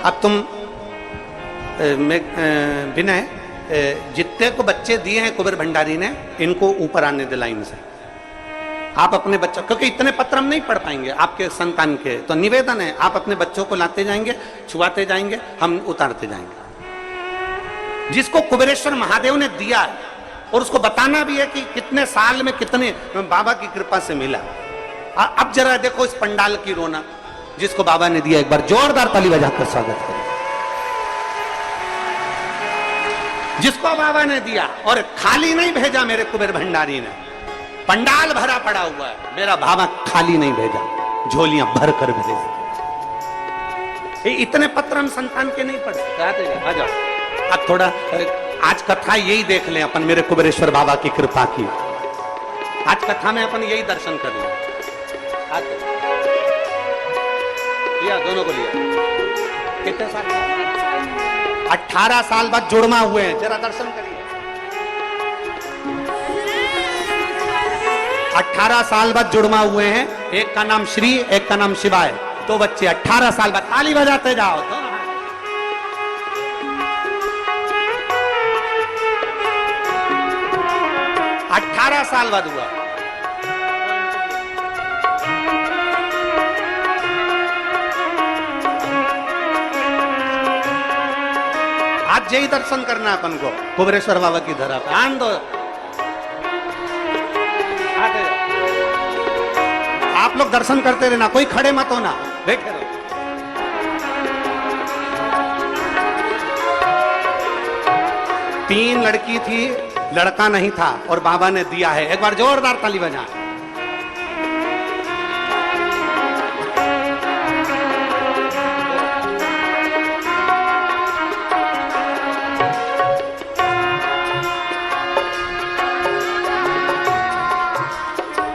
अब तुम विनय, जितने को बच्चे दिए हैं कुबेर भंडारी ने, इनको ऊपर आने दे लाइन से। आप अपने बच्चों, क्योंकि इतने पत्र हम नहीं पढ़ पाएंगे आपके संतान के, तो निवेदन है आप अपने बच्चों को लाते जाएंगे, छुआते जाएंगे, हम उतारते जाएंगे। जिसको कुबेरेश्वर महादेव ने दिया है, और उसको बताना भी है कि कितने साल में कितने बाबा की कृपा से मिला। अब जरा देखो इस पंडाल की रौनक, जिसको बाबा ने दिया। एक बार जोरदार ताली बजाकर स्वागत करें। जिसको बाबा ने दिया, और खाली नहीं भेजा मेरे कुबेर भंडारी ने, पंडाल भरा पड़ा हुआ है। मेरा बाबा खाली नहीं भेजा, झोलियां भर कर भेजे। इतने पत्र हम संतान के नहीं पढ़ते। आ जाओ, अब थोड़ा आज कथा यही देख लें अपन, मेरे कुबेरेश्वर बाबा की कृपा की। आज कथा में अपन यही दर्शन कर लें। लिया, दोनों को लिया। कितने साल? 18 साल बाद जुड़मा हुए हैं, जरा दर्शन करिए। 18 साल बाद जुड़मा हुए हैं। एक का नाम श्री, एक का नाम शिवाय। तो बच्चे 18 साल बाद, ताली बजाते जाओ। तो 18 साल बाद हुआ। आज यही दर्शन करना है अपन को कुबेरेश्वर बाबा की धरा पे। आन दो, आते जाओ। आप लोग दर्शन करते रहना, कोई खड़े मत होना, देखे रहो। तीन लड़की थी, लड़का नहीं था और बाबा ने दिया है। एक बार जोरदार ताली बजाएं।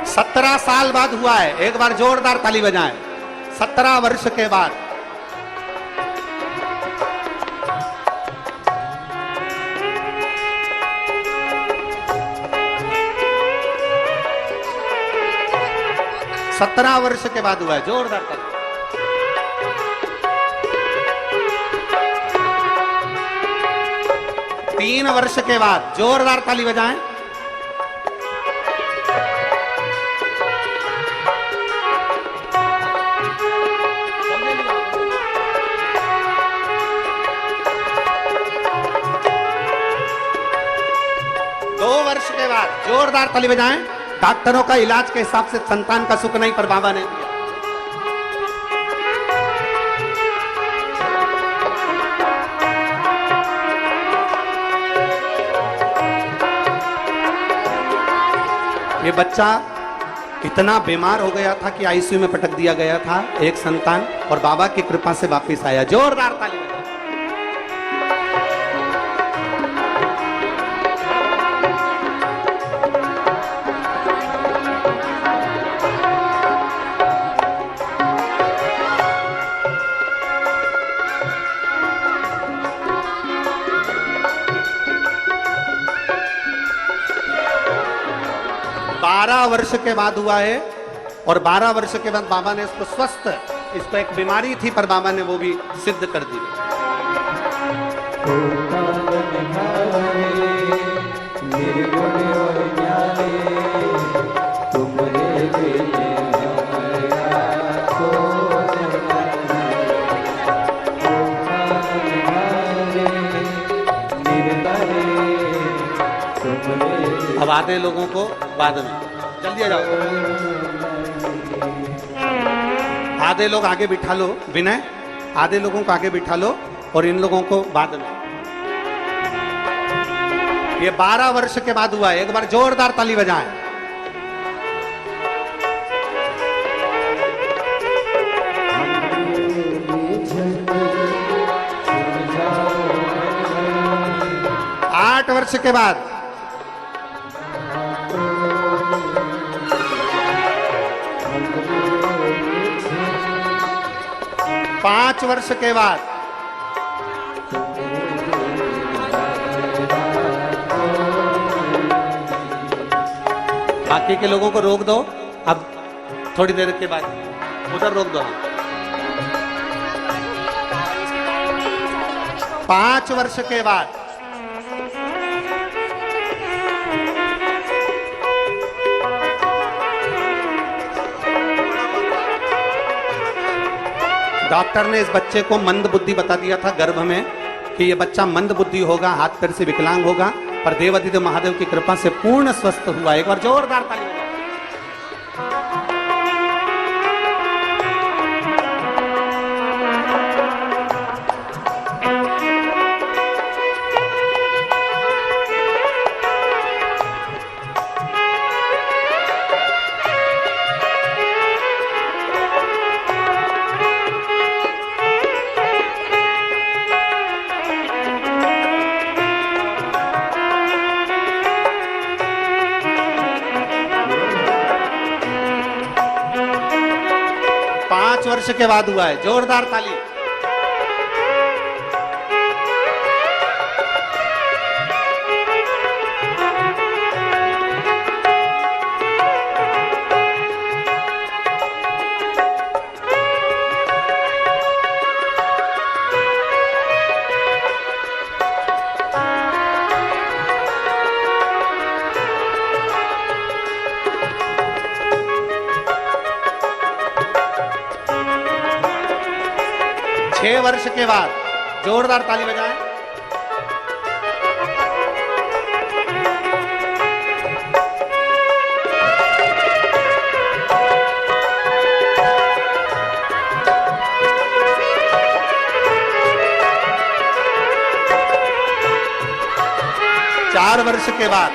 सत्रह साल बाद हुआ है, एक बार जोरदार ताली बजाएं। 17 वर्ष के बाद। सत्रह वर्ष के बाद हुआ है, जोरदार ताली। तीन वर्ष के बाद जोरदार ताली बजाएं। जोरदार ताली बजाएं। डॉक्टरों का इलाज के हिसाब से संतान का सुख नहीं, पर बाबा ने दिया। ये बच्चा इतना बीमार हो गया था कि आईसीयू में पटक दिया गया था, एक संतान, और बाबा की कृपा से वापस आया। जोरदार ताली बजाएं। वर्ष के बाद हुआ है, और 12 वर्ष के बाद बाबा ने इसको स्वस्थ, इसको एक बीमारी थी पर बाबा ने वो भी सिद्ध कर दी। अब आधे लोगों को बाद में, जल्दी आ जाओ। आधे लोग आगे बिठा लो, विनय, आधे लोगों को आगे बिठा लो और इन लोगों को बाद में। ये 12 वर्ष के बाद हुआ है, एक बार जोरदार ताली बजाएं। आठ वर्ष के बाद, 5 वर्ष के बाद, बाकी के लोगों को रोक दो। अब थोड़ी देर के बाद उधर रोक दो। 5 वर्ष के बाद, डॉक्टर ने इस बच्चे को मंद बुद्धि बता दिया था गर्भ में कि ये बच्चा मंद बुद्धि होगा, हाथ पैर से विकलांग होगा, पर देवाधिदेव महादेव की कृपा से पूर्ण स्वस्थ हुआ। एक बार जोरदार ताली। 5 वर्ष के बाद हुआ है, जोरदार ताली। छह वर्ष के बाद जोरदार ताली बजाएं। 4 वर्ष के बाद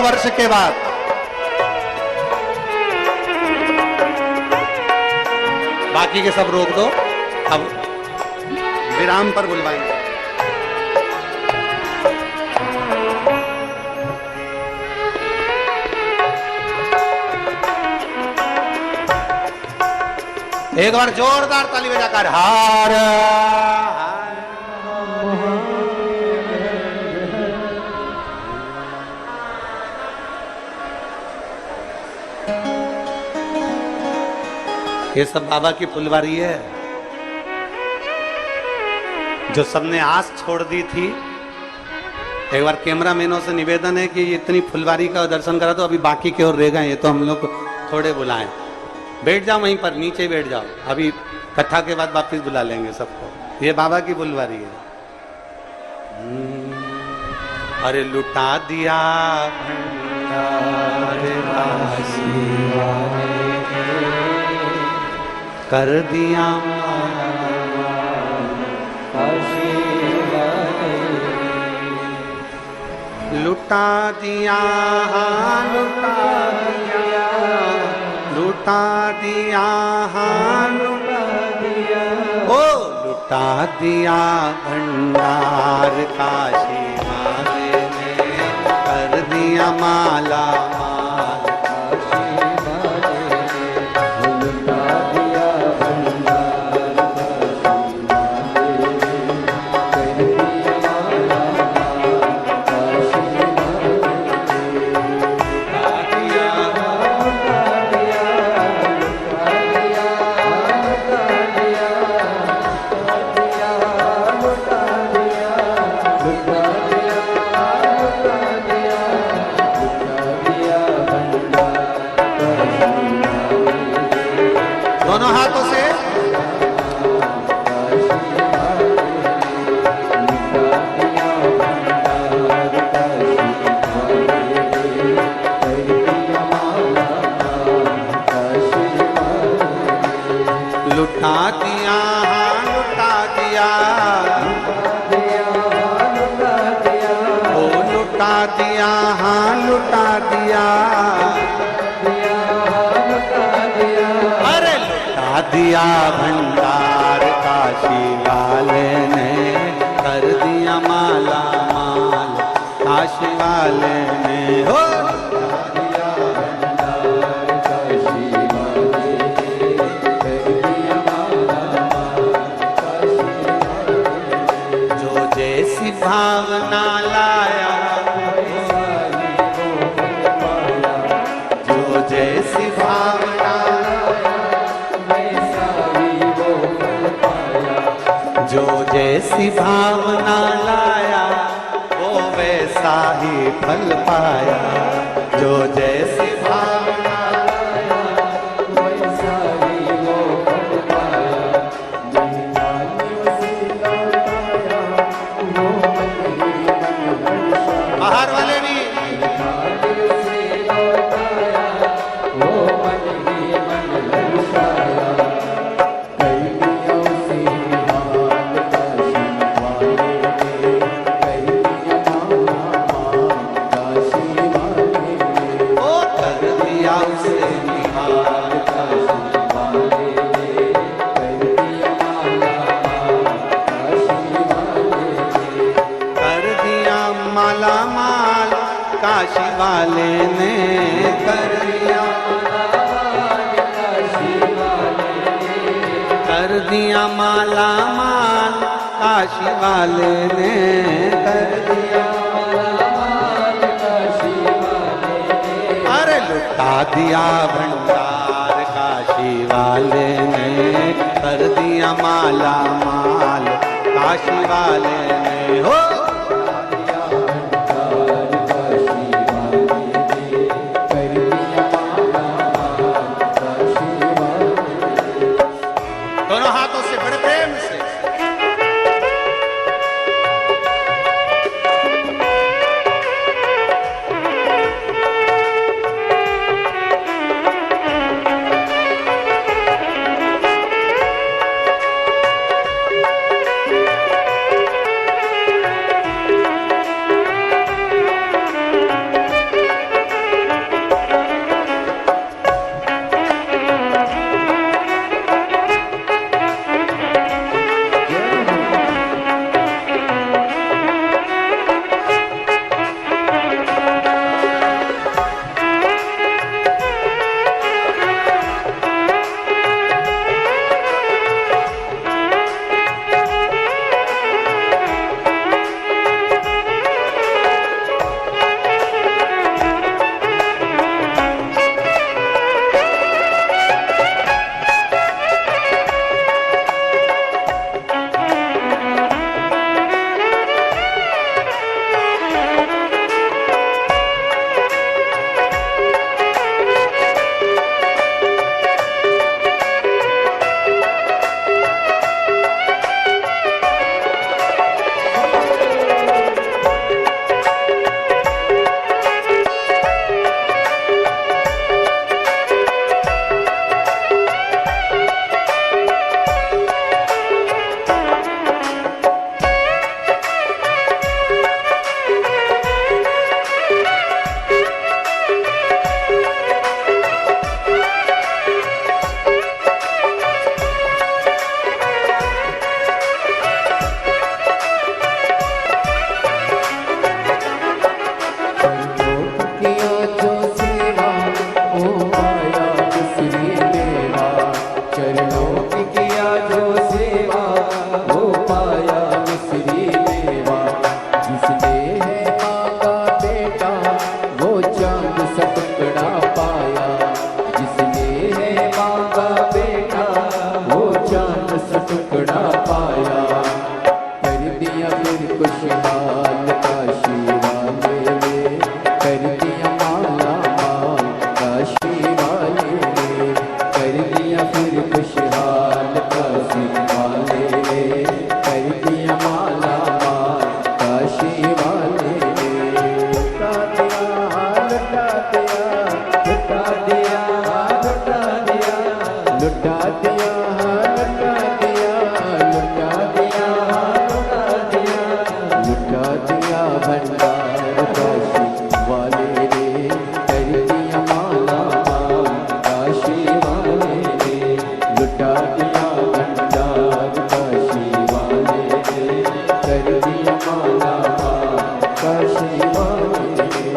वर्ष के बाद बाकी के सब रोक दो, अब विराम पर बुलवाएंगे। एक बार जोरदार ताली बजाकर हार ये सब बाबा की फुलवारी है जो सबने आस छोड़ दी थी। एक बार कैमरामैनों से निवेदन है कि इतनी फुलवारी का दर्शन करा तो अभी बाकी की ओर रह गए, ये तो हम लोग थोड़े बुलाएं। बैठ जाओ वहीं पर, नीचे बैठ जाओ, अभी कथा के बाद वापिस बुला लेंगे सबको। ये बाबा की फुलवारी है। अरे लुटा दिया कर दिया लुटा दिया, लुटा दिया, लुटा दिया, लुटा दिया, ओ लुटा दिया भंडार काशी वाले ने, कर दिया माला माल काशी वाले ने, लुटा दिया भंडार काशी वाले ने, कर दिया माला माल काशी वाले दोनों हाथों से लुटा दिया, हाँ लुटा दिया, ओ लुटा दिया, हाँ लुटा दिया, अरे लुटा दिया भंडार काशी वाले ने, कर दिया माला माल काशी वाले ने, हो भावना लाया, जो जैसी भावना, जो जैसी भावना लाया वो वैसा ही फल पाया, जो जैसी भावना लाया वैसा ही वो फल पाया, बाहर वाले भी काशी वाले ने, कर दिया कर दिया माला माल काशी वाले ने, कर दिया माला माल काशी वाले ने, अरे लुटा दिया भंडार काशी वाले ने, कर दिया माला माल काशी वाले ने, हो लुटा दिया, लुटा दिया, लुटा दिया, लुटा दिया भंडार काशी वाले रे, कर दिया माला माल काशी वाले रे, लुटा दिया भंडार काशी वाले रे, कर दिया माला माल काशी वाले रे।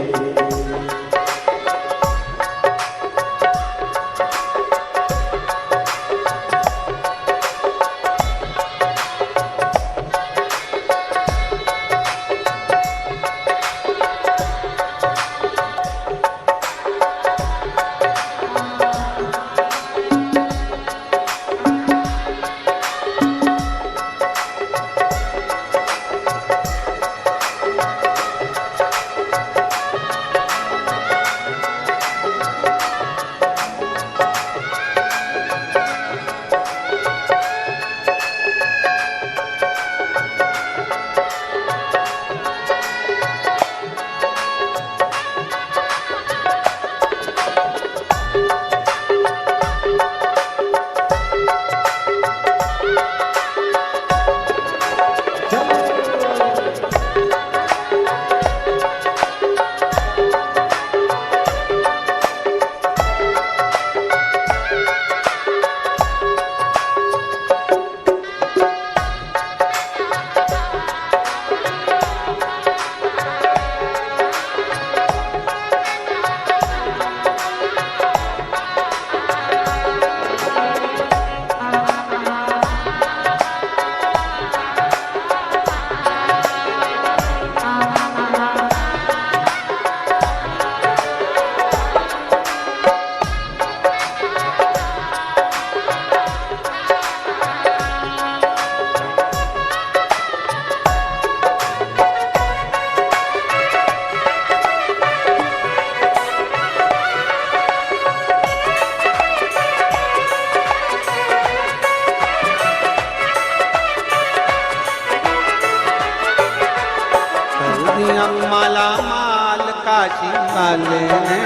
माला माल काशी वाले ने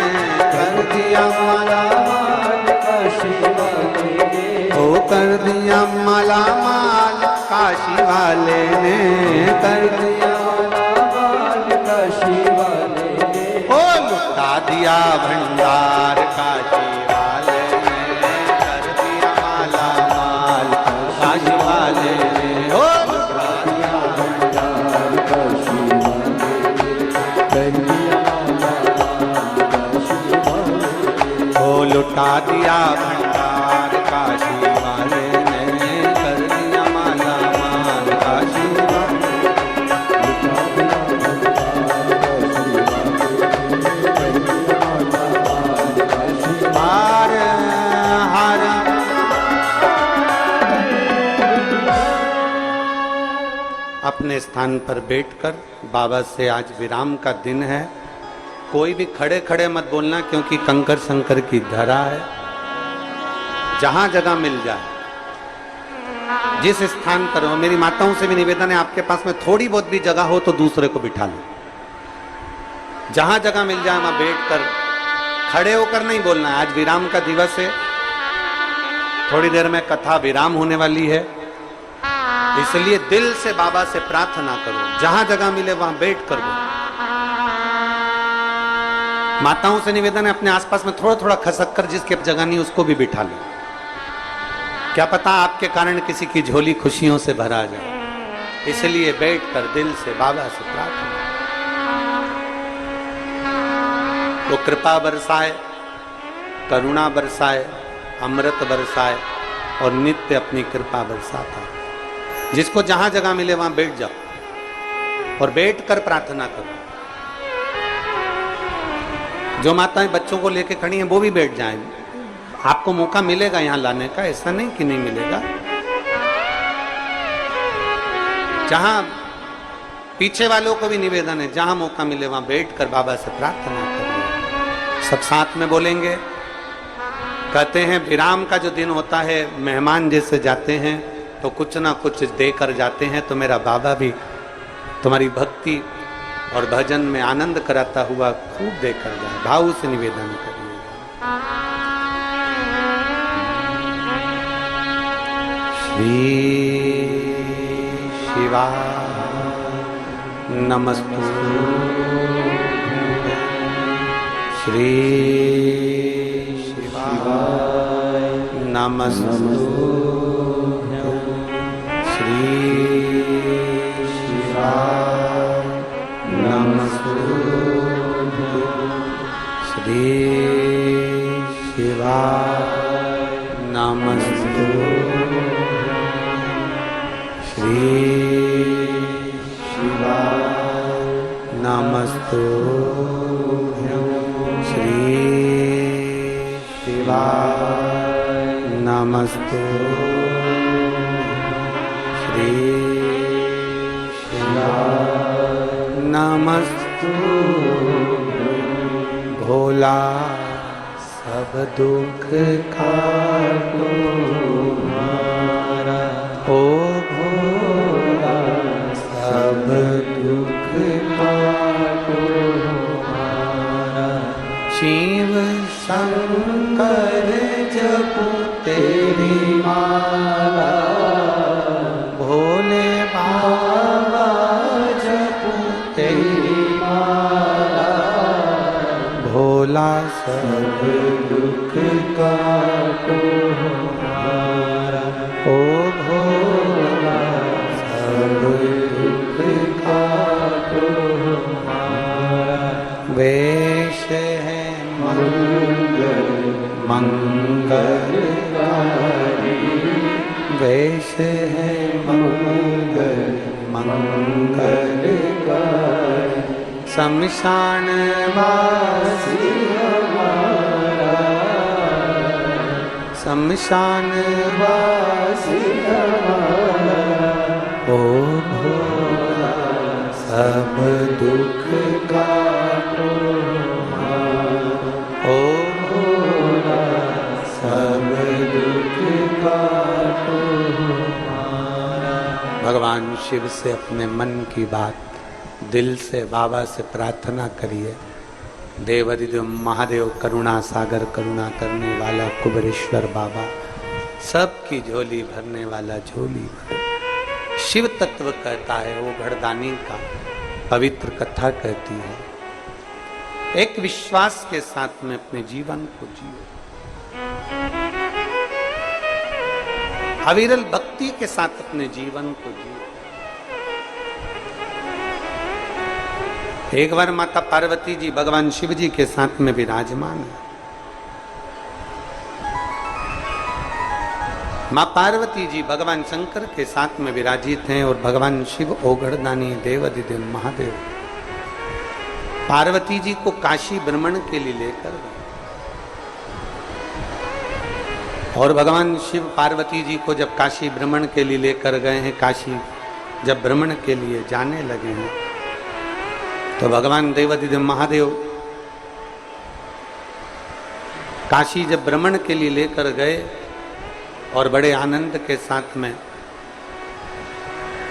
कर दिया माला माल काशी वाले ने, ओ कर दिया माला माल काशी वाले ने, कर दिया माला माल काशी वाले ने, ओ लुटा दिया भंडार काशी वाले ने, कर दिया माला माल काशी वाले ने, ओ लुटा दिया भंडार काशी ओ लुटा दिया भंडार काशी वाले ने, कर दिया माला माल काशी वाले, हार हार। अपने स्थान पर बैठकर बाबा से आज विराम का दिन है। कोई भी खड़े खड़े मत बोलना, क्योंकि कंकर शंकर की धरा है। जहां जगह मिल जाए, जिस स्थान पर हो, मेरी माताओं से भी निवेदन है, आपके पास में थोड़ी बहुत भी जगह हो तो दूसरे को बिठा लो। जहां जगह मिल जाए वहां बैठकर, खड़े होकर नहीं बोलना है। आज विराम का दिवस है, थोड़ी देर में कथा विराम होने वाली है, इसलिए दिल से बाबा से प्रार्थना करो। जहां जगह मिले वहां बैठ कर बोलो। माताओं से निवेदन है, अपने आसपास में थोड़ा थोड़ा खसक कर जिसके जगह नहीं उसको भी बिठा लो। क्या पता आपके कारण किसी की झोली खुशियों से भरा जाए, इसलिए बैठकर दिल से बाबा से प्रार्थना। वो कृपा बरसाए, करुणा बरसाए, अमृत बरसाए और नित्य अपनी कृपा बरसाता है। जिसको जहां जगह मिले वहां बैठ जाओ और बैठकर प्रार्थना करो। जो माताएं बच्चों को लेकर खड़ी हैं वो भी बैठ जाएं। आपको मौका मिलेगा यहां लाने का, ऐसा नहीं कि नहीं मिलेगा। जहां पीछे वालों को भी निवेदन है, जहां मौका मिले वहां बैठकर बाबा से प्रार्थना करिए। सब साथ में बोलेंगे। कहते हैं विराम का जो दिन होता है, मेहमान जैसे जाते हैं तो कुछ ना कुछ देकर जाते हैं। तो मेरा बाबा भी तुम्हारी भक्ति और भजन में आनंद कराता हुआ खूब देकर जाए। भाव से निवेदन करिए। श्री शिवाय नमस्तुभ्यं श्री शिवाय नमस्तुभ्यं श्री शिवाय नमस्तुभ्यं श्री शिवाय नमस्तुभ्यं श्री शिवाय नमस्तुभ्यं श्री शिवाय नमस्तुभ्यं श्री शिवाय नमस्तुभ्यं भोला सब दुख काटो हमारा ओ भोला सब दुख काटो हमारा शिव शंकर जपो तेरी माला भोले बाबा जपो तेरी माला भोला सब दुख काटो हमारा ओ भोला सब दुख काटो हमारा वेश है मंगल मंगलकारी वेश है मंगल मंगलकारी शमशान वासी हमारा शमशान वासी हमारा ओ भोला सब दुख काटो हमारा ओ भोला सब दुख काटो हमारा। भगवान शिव से अपने मन की बात दिल से बाबा से प्रार्थना करिए। देवाधिदेव महादेव करुणा सागर करुणा करने वाला कुबेरेश्वर बाबा सबकी झोली भरने वाला झोली भर। शिव तत्व कहता है वो घड़दानी का पवित्र कथा कहती है। एक विश्वास के साथ में अपने जीवन को जियो, अविरल भक्ति के साथ अपने जीवन को जियो। एक बार माता पार्वती जी भगवान शिव जी के साथ में विराजमान है। मां पार्वती जी भगवान शंकर के साथ में विराजित हैं और भगवान शिव ओघड़दानी देवाधिदेव महादेव पार्वती जी को काशी भ्रमण के लिए लेकर गए और भगवान शिव पार्वती जी को जब काशी भ्रमण के लिए लेकर गए हैं, काशी जब भ्रमण के लिए जाने लगे हैं तो भगवान देवाधिदेव महादेव काशी जब भ्रमण के लिए लेकर गए और बड़े आनंद के साथ में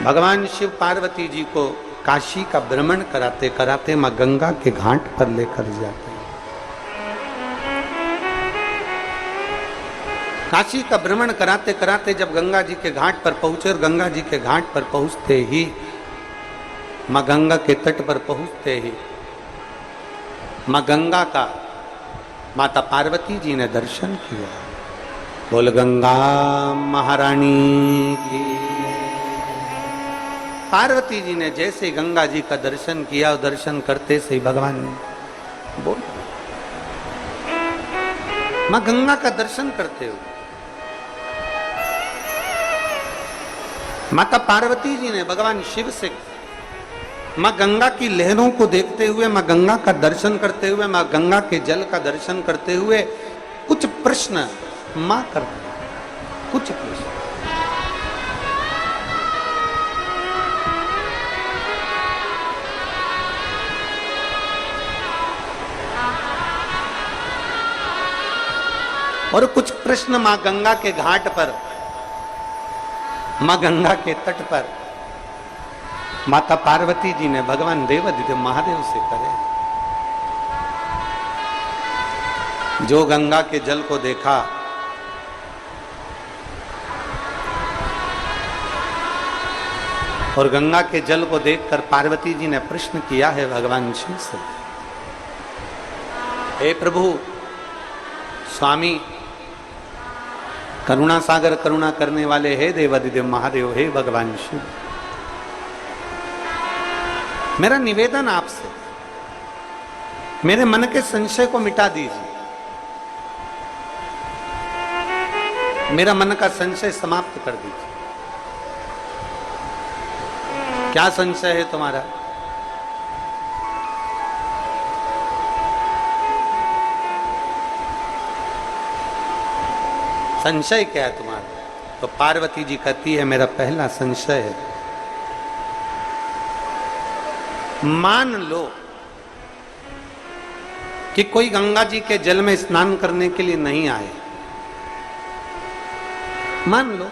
भगवान शिव पार्वती जी को काशी का भ्रमण कराते कराते मां गंगा के घाट पर लेकर जाते हैं। काशी का भ्रमण कराते कराते जब गंगा जी के घाट पर पहुंचे और गंगा जी के घाट पर पहुंचते ही मां गंगा के तट पर पहुंचते ही मां गंगा का माता पार्वती जी ने दर्शन किया। बोल गंगा महारानी की। पार्वती जी ने जैसे गंगा जी का दर्शन किया और दर्शन करते से ही भगवान बोल मां गंगा का दर्शन करते हुए माता पार्वती जी ने भगवान शिव से मां गंगा की लहरों को देखते हुए, मां गंगा का दर्शन करते हुए, मां गंगा के जल का दर्शन करते हुए कुछ प्रश्न मां कर कुछ प्रश्न। और कुछ प्रश्न मां गंगा के घाट पर, मां गंगा के तट पर माता पार्वती जी ने भगवान देवाधिदेव महादेव से करे। जो गंगा के जल को देखा और गंगा के जल को देखकर पार्वती जी ने प्रश्न किया है भगवान शिव से, हे प्रभु स्वामी करुणा सागर करुणा करने वाले, हे देवादिदेव महादेव, हे भगवान शिव, मेरा निवेदन आपसे, मेरे मन के संशय को मिटा दीजिए, मेरा मन का संशय समाप्त कर दीजिए। क्या संशय है तुम्हारा? संशय क्या है तुम्हारा? तो पार्वती जी कहती है, मेरा पहला संशय है, मान लो कि कोई गंगा जी के जल में स्नान करने के लिए नहीं आए, मान लो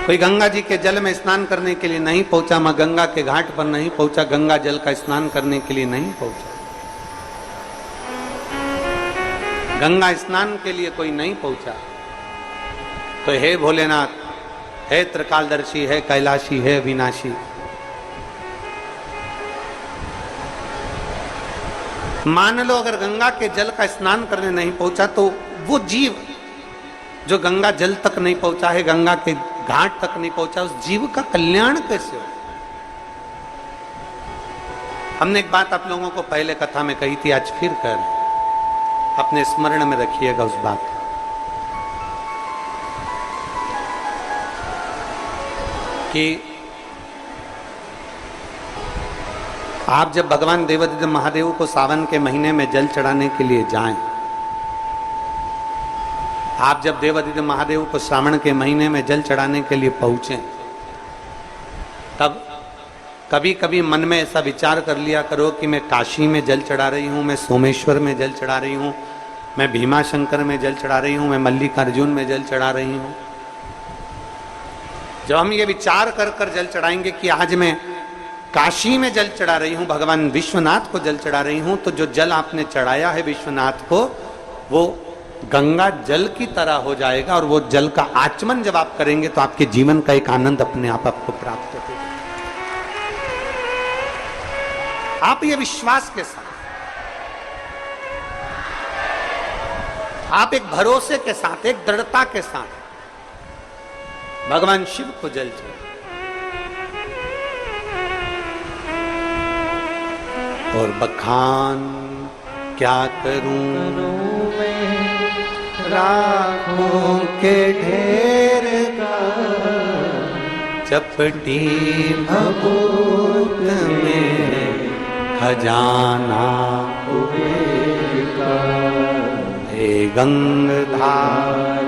कोई गंगा जी के जल में स्नान करने के लिए नहीं पहुंचा, मैं गंगा के घाट पर नहीं पहुंचा, गंगा जल का स्नान करने के लिए नहीं पहुंचा, गंगा स्नान के लिए कोई नहीं पहुंचा, तो हे भोलेनाथ, हे त्रिकालदर्शी, है कैलाशी, है विनाशी, मान लो अगर गंगा के जल का स्नान करने नहीं पहुंचा तो वो जीव जो गंगा जल तक नहीं पहुंचा है, गंगा के घाट तक नहीं पहुंचा, उस जीव का कल्याण कैसे हो? हमने एक बात आप लोगों को पहले कथा में कही थी, आज फिर कर अपने स्मरण में रखिएगा उस बात कि आप जब भगवान देवादिदेव महादेव को सावन के महीने में जल चढ़ाने के लिए जाएं, आप जब देवादिदेव महादेव को श्रावण के महीने में जल चढ़ाने के लिए पहुंचे, तब कभी कभी मन में ऐसा विचार कर लिया करो कि मैं काशी में जल चढ़ा रही हूं, मैं सोमेश्वर में जल चढ़ा रही हूं, मैं भीमाशंकर में जल चढ़ा रही हूं, मैं मल्लिकार्जुन में जल चढ़ा रही हूं। जब हम ये विचार कर कर जल चढ़ाएंगे कि आज मैं काशी में जल चढ़ा रही हूं, भगवान विश्वनाथ को जल चढ़ा रही हूं, तो जो जल आपने चढ़ाया है विश्वनाथ को, वो गंगा जल की तरह हो जाएगा, और वो जल का आचमन जब आप करेंगे तो आपके जीवन का एक आनंद अपने आप आपको प्राप्त होगा। आप ये विश्वास के साथ, आप एक भरोसे के साथ, एक दृढ़ता के साथ भगवान शिव को जल चढ़ाएं। और बखान क्या करूं मैं राखों के ढेर का, चपटी भभूत में खजाना कुबेर का, हे गंगाधार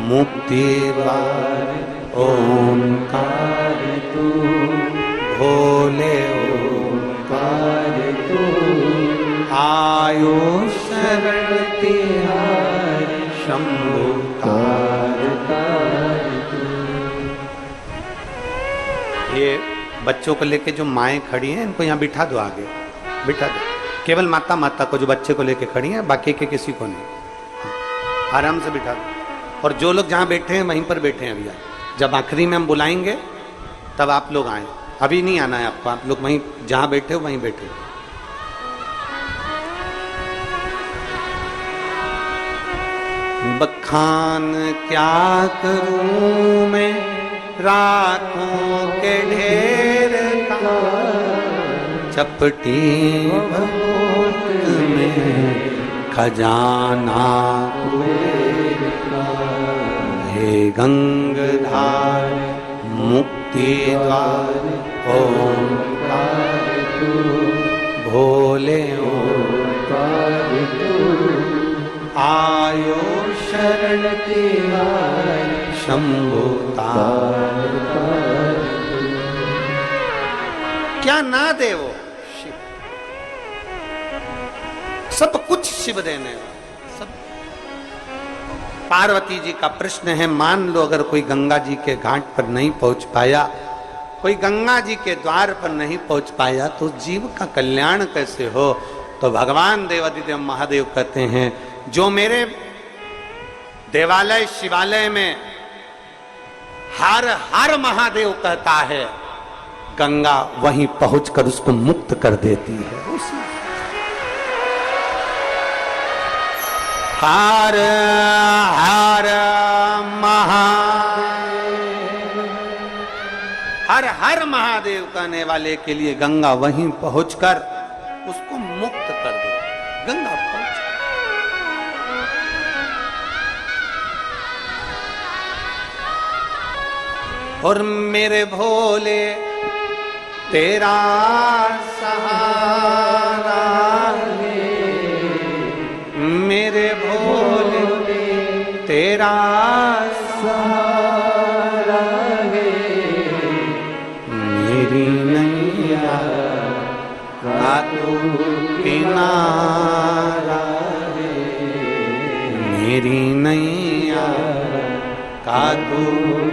मुक्ति द्वार ओंकार तू, भोले ओंकार तू, आयो शरण तिहारी शंभु कार तू। ये बच्चों को लेके जो माएँ खड़ी हैं, इनको यहाँ बिठा दो, आगे बिठा दो, केवल माता माता को जो बच्चे को लेके खड़ी हैं, बाकी के किसी को नहीं, आराम से बिठा दो। और जो लोग जहाँ बैठे हैं वहीं पर बैठे हैं अभी, जब आखिरी में हम बुलाएंगे तब आप लोग आए, अभी नहीं आना है आपको, आप लोग वहीं जहाँ बैठे हो वहीं बैठे हो। बखान क्या करूं मैं राखों के ढेर का, चपटी भभूत में खजाना कुबेर का, हे गंगाधार मुक्ति द्वार ओंकार तू, भोले ओंकार तू, आयो शरण तिहारी शंभु तार। क्या ना दे वो शिव, सब कुछ शिव देने वाला, सब। पार्वती जी का प्रश्न है, मान लो अगर कोई गंगा जी के घाट पर नहीं पहुंच पाया, कोई गंगा जी के द्वार पर नहीं पहुंच पाया, तो जीव का कल्याण कैसे हो? तो भगवान देवादिदेव महादेव कहते हैं, जो मेरे देवालय शिवालय में हर हर महादेव कहता है, गंगा वहीं पहुंचकर उसको मुक्त कर देती है। उसी हर हर हर महादेव कहने वाले के लिए गंगा वहीं पहुंचकर उसको मुक्त कर दे। गंगा पहुंच, और मेरे भोले तेरा सहारा है, मेरे भोले तेरा सहारा है, मेरी नैया का तू किनारा है, मेरी नैया का तू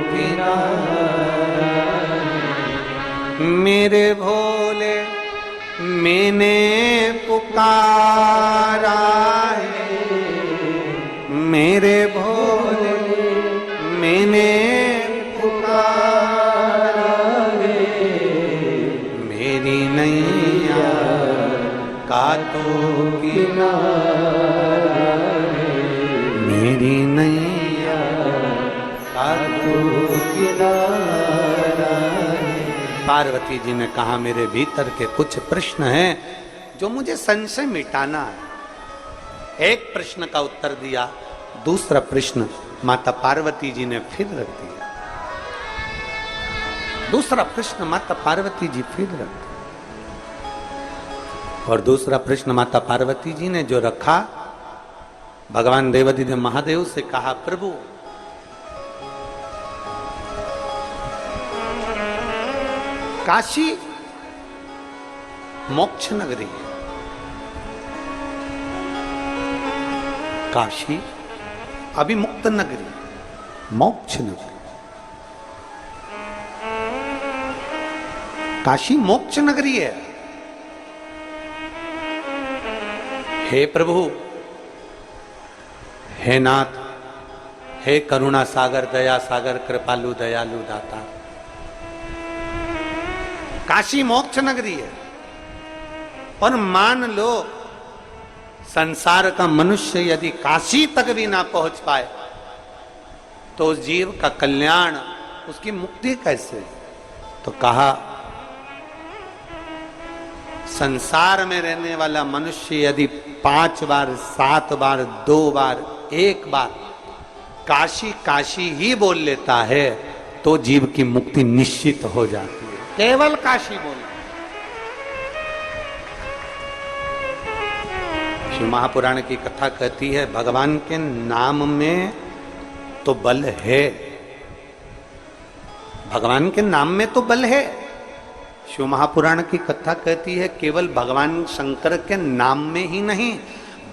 किनारा है, मेरे भोले मैंने पुकारा है, मेरे भोले मैंने पुकारा है, मेरी नैया का तो किनारा है, मेरी नैया का तो किनारा है। पार्वती जी ने कहा, मेरे भीतर के कुछ प्रश्न हैं जो मुझे संशय मिटाना है। एक प्रश्न का उत्तर दिया, दूसरा प्रश्न माता पार्वती जी ने फिर रख दिया। दूसरा प्रश्न माता पार्वती जी फिर रख दिया, और दूसरा प्रश्न माता पार्वती जी ने जो रखा, भगवान देवाधिदेव महादेव से कहा, प्रभु काशी मोक्ष नगरी है, काशी अभिमुक्त नगरी, मोक्ष नगरी, काशी मोक्ष नगरी है। हे प्रभु, हे नाथ, हे करुणा सागर, दया सागर, कृपालु दयालु दाता, काशी मोक्ष नगरी है। और मान लो संसार का मनुष्य यदि काशी तक भी ना पहुंच पाए तो उस जीव का कल्याण, उसकी मुक्ति कैसे? तो कहा, संसार में रहने वाला मनुष्य यदि 5 बार, 7 बार, 2 बार, 1 बार काशी काशी ही बोल लेता है तो जीव की मुक्ति निश्चित हो जाती है। केवल काशी बोलना। शिव महापुराण की कथा कहती है, भगवान के नाम में तो बल है, भगवान के नाम में तो बल है। शिव महापुराण की कथा कहती है, केवल भगवान शंकर के नाम में ही नहीं,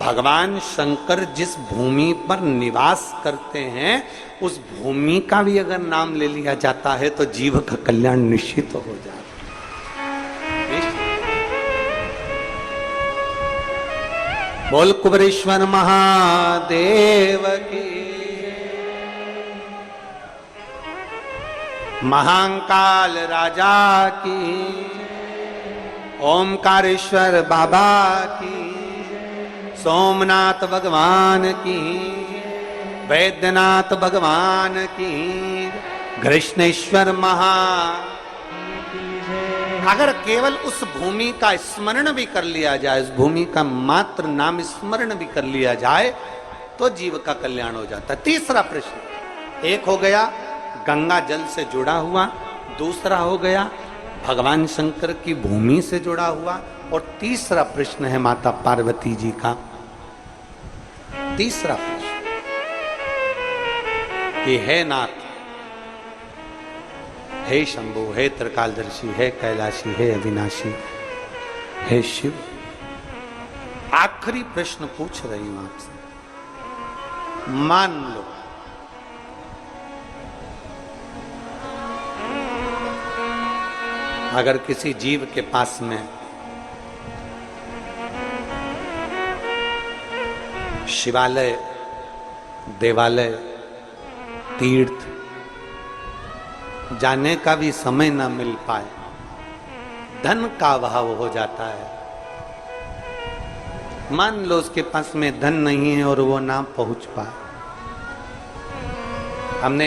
भगवान शंकर जिस भूमि पर निवास करते हैं उस भूमि का भी अगर नाम ले लिया जाता है तो जीव का कल्याण निश्चित हो जाता है। बोल कुबरेश्वर महादेव की, महाकाल राजा की, ओमकारेश्वर बाबा की, सोमनाथ भगवान की, वैद्यनाथ भगवान की, कृष्णेश्वर महा। अगर केवल उस भूमि का स्मरण भी कर लिया जाए, उस भूमि का मात्र नाम स्मरण भी कर लिया जाए तो जीव का कल्याण हो जाता है। तीसरा प्रश्न, एक हो गया गंगा जल से जुड़ा हुआ, दूसरा हो गया भगवान शंकर की भूमि से जुड़ा हुआ, और तीसरा प्रश्न है माता पार्वती जी का। तीसरा प्रश्न कि हे नाथ, हे शंभु, हे त्रिकालदर्शी, हे कैलाशी, हे अविनाशी, हे शिव, आखिरी प्रश्न पूछ रही हूं आपसे। मान लो अगर किसी जीव के पास में शिवालय, देवालय, तीर्थ, जाने का भी समय ना मिल पाए, धन का अभाव हो जाता है। मान लो उसके पास में धन नहीं है और वो ना पहुंच पाए। हमने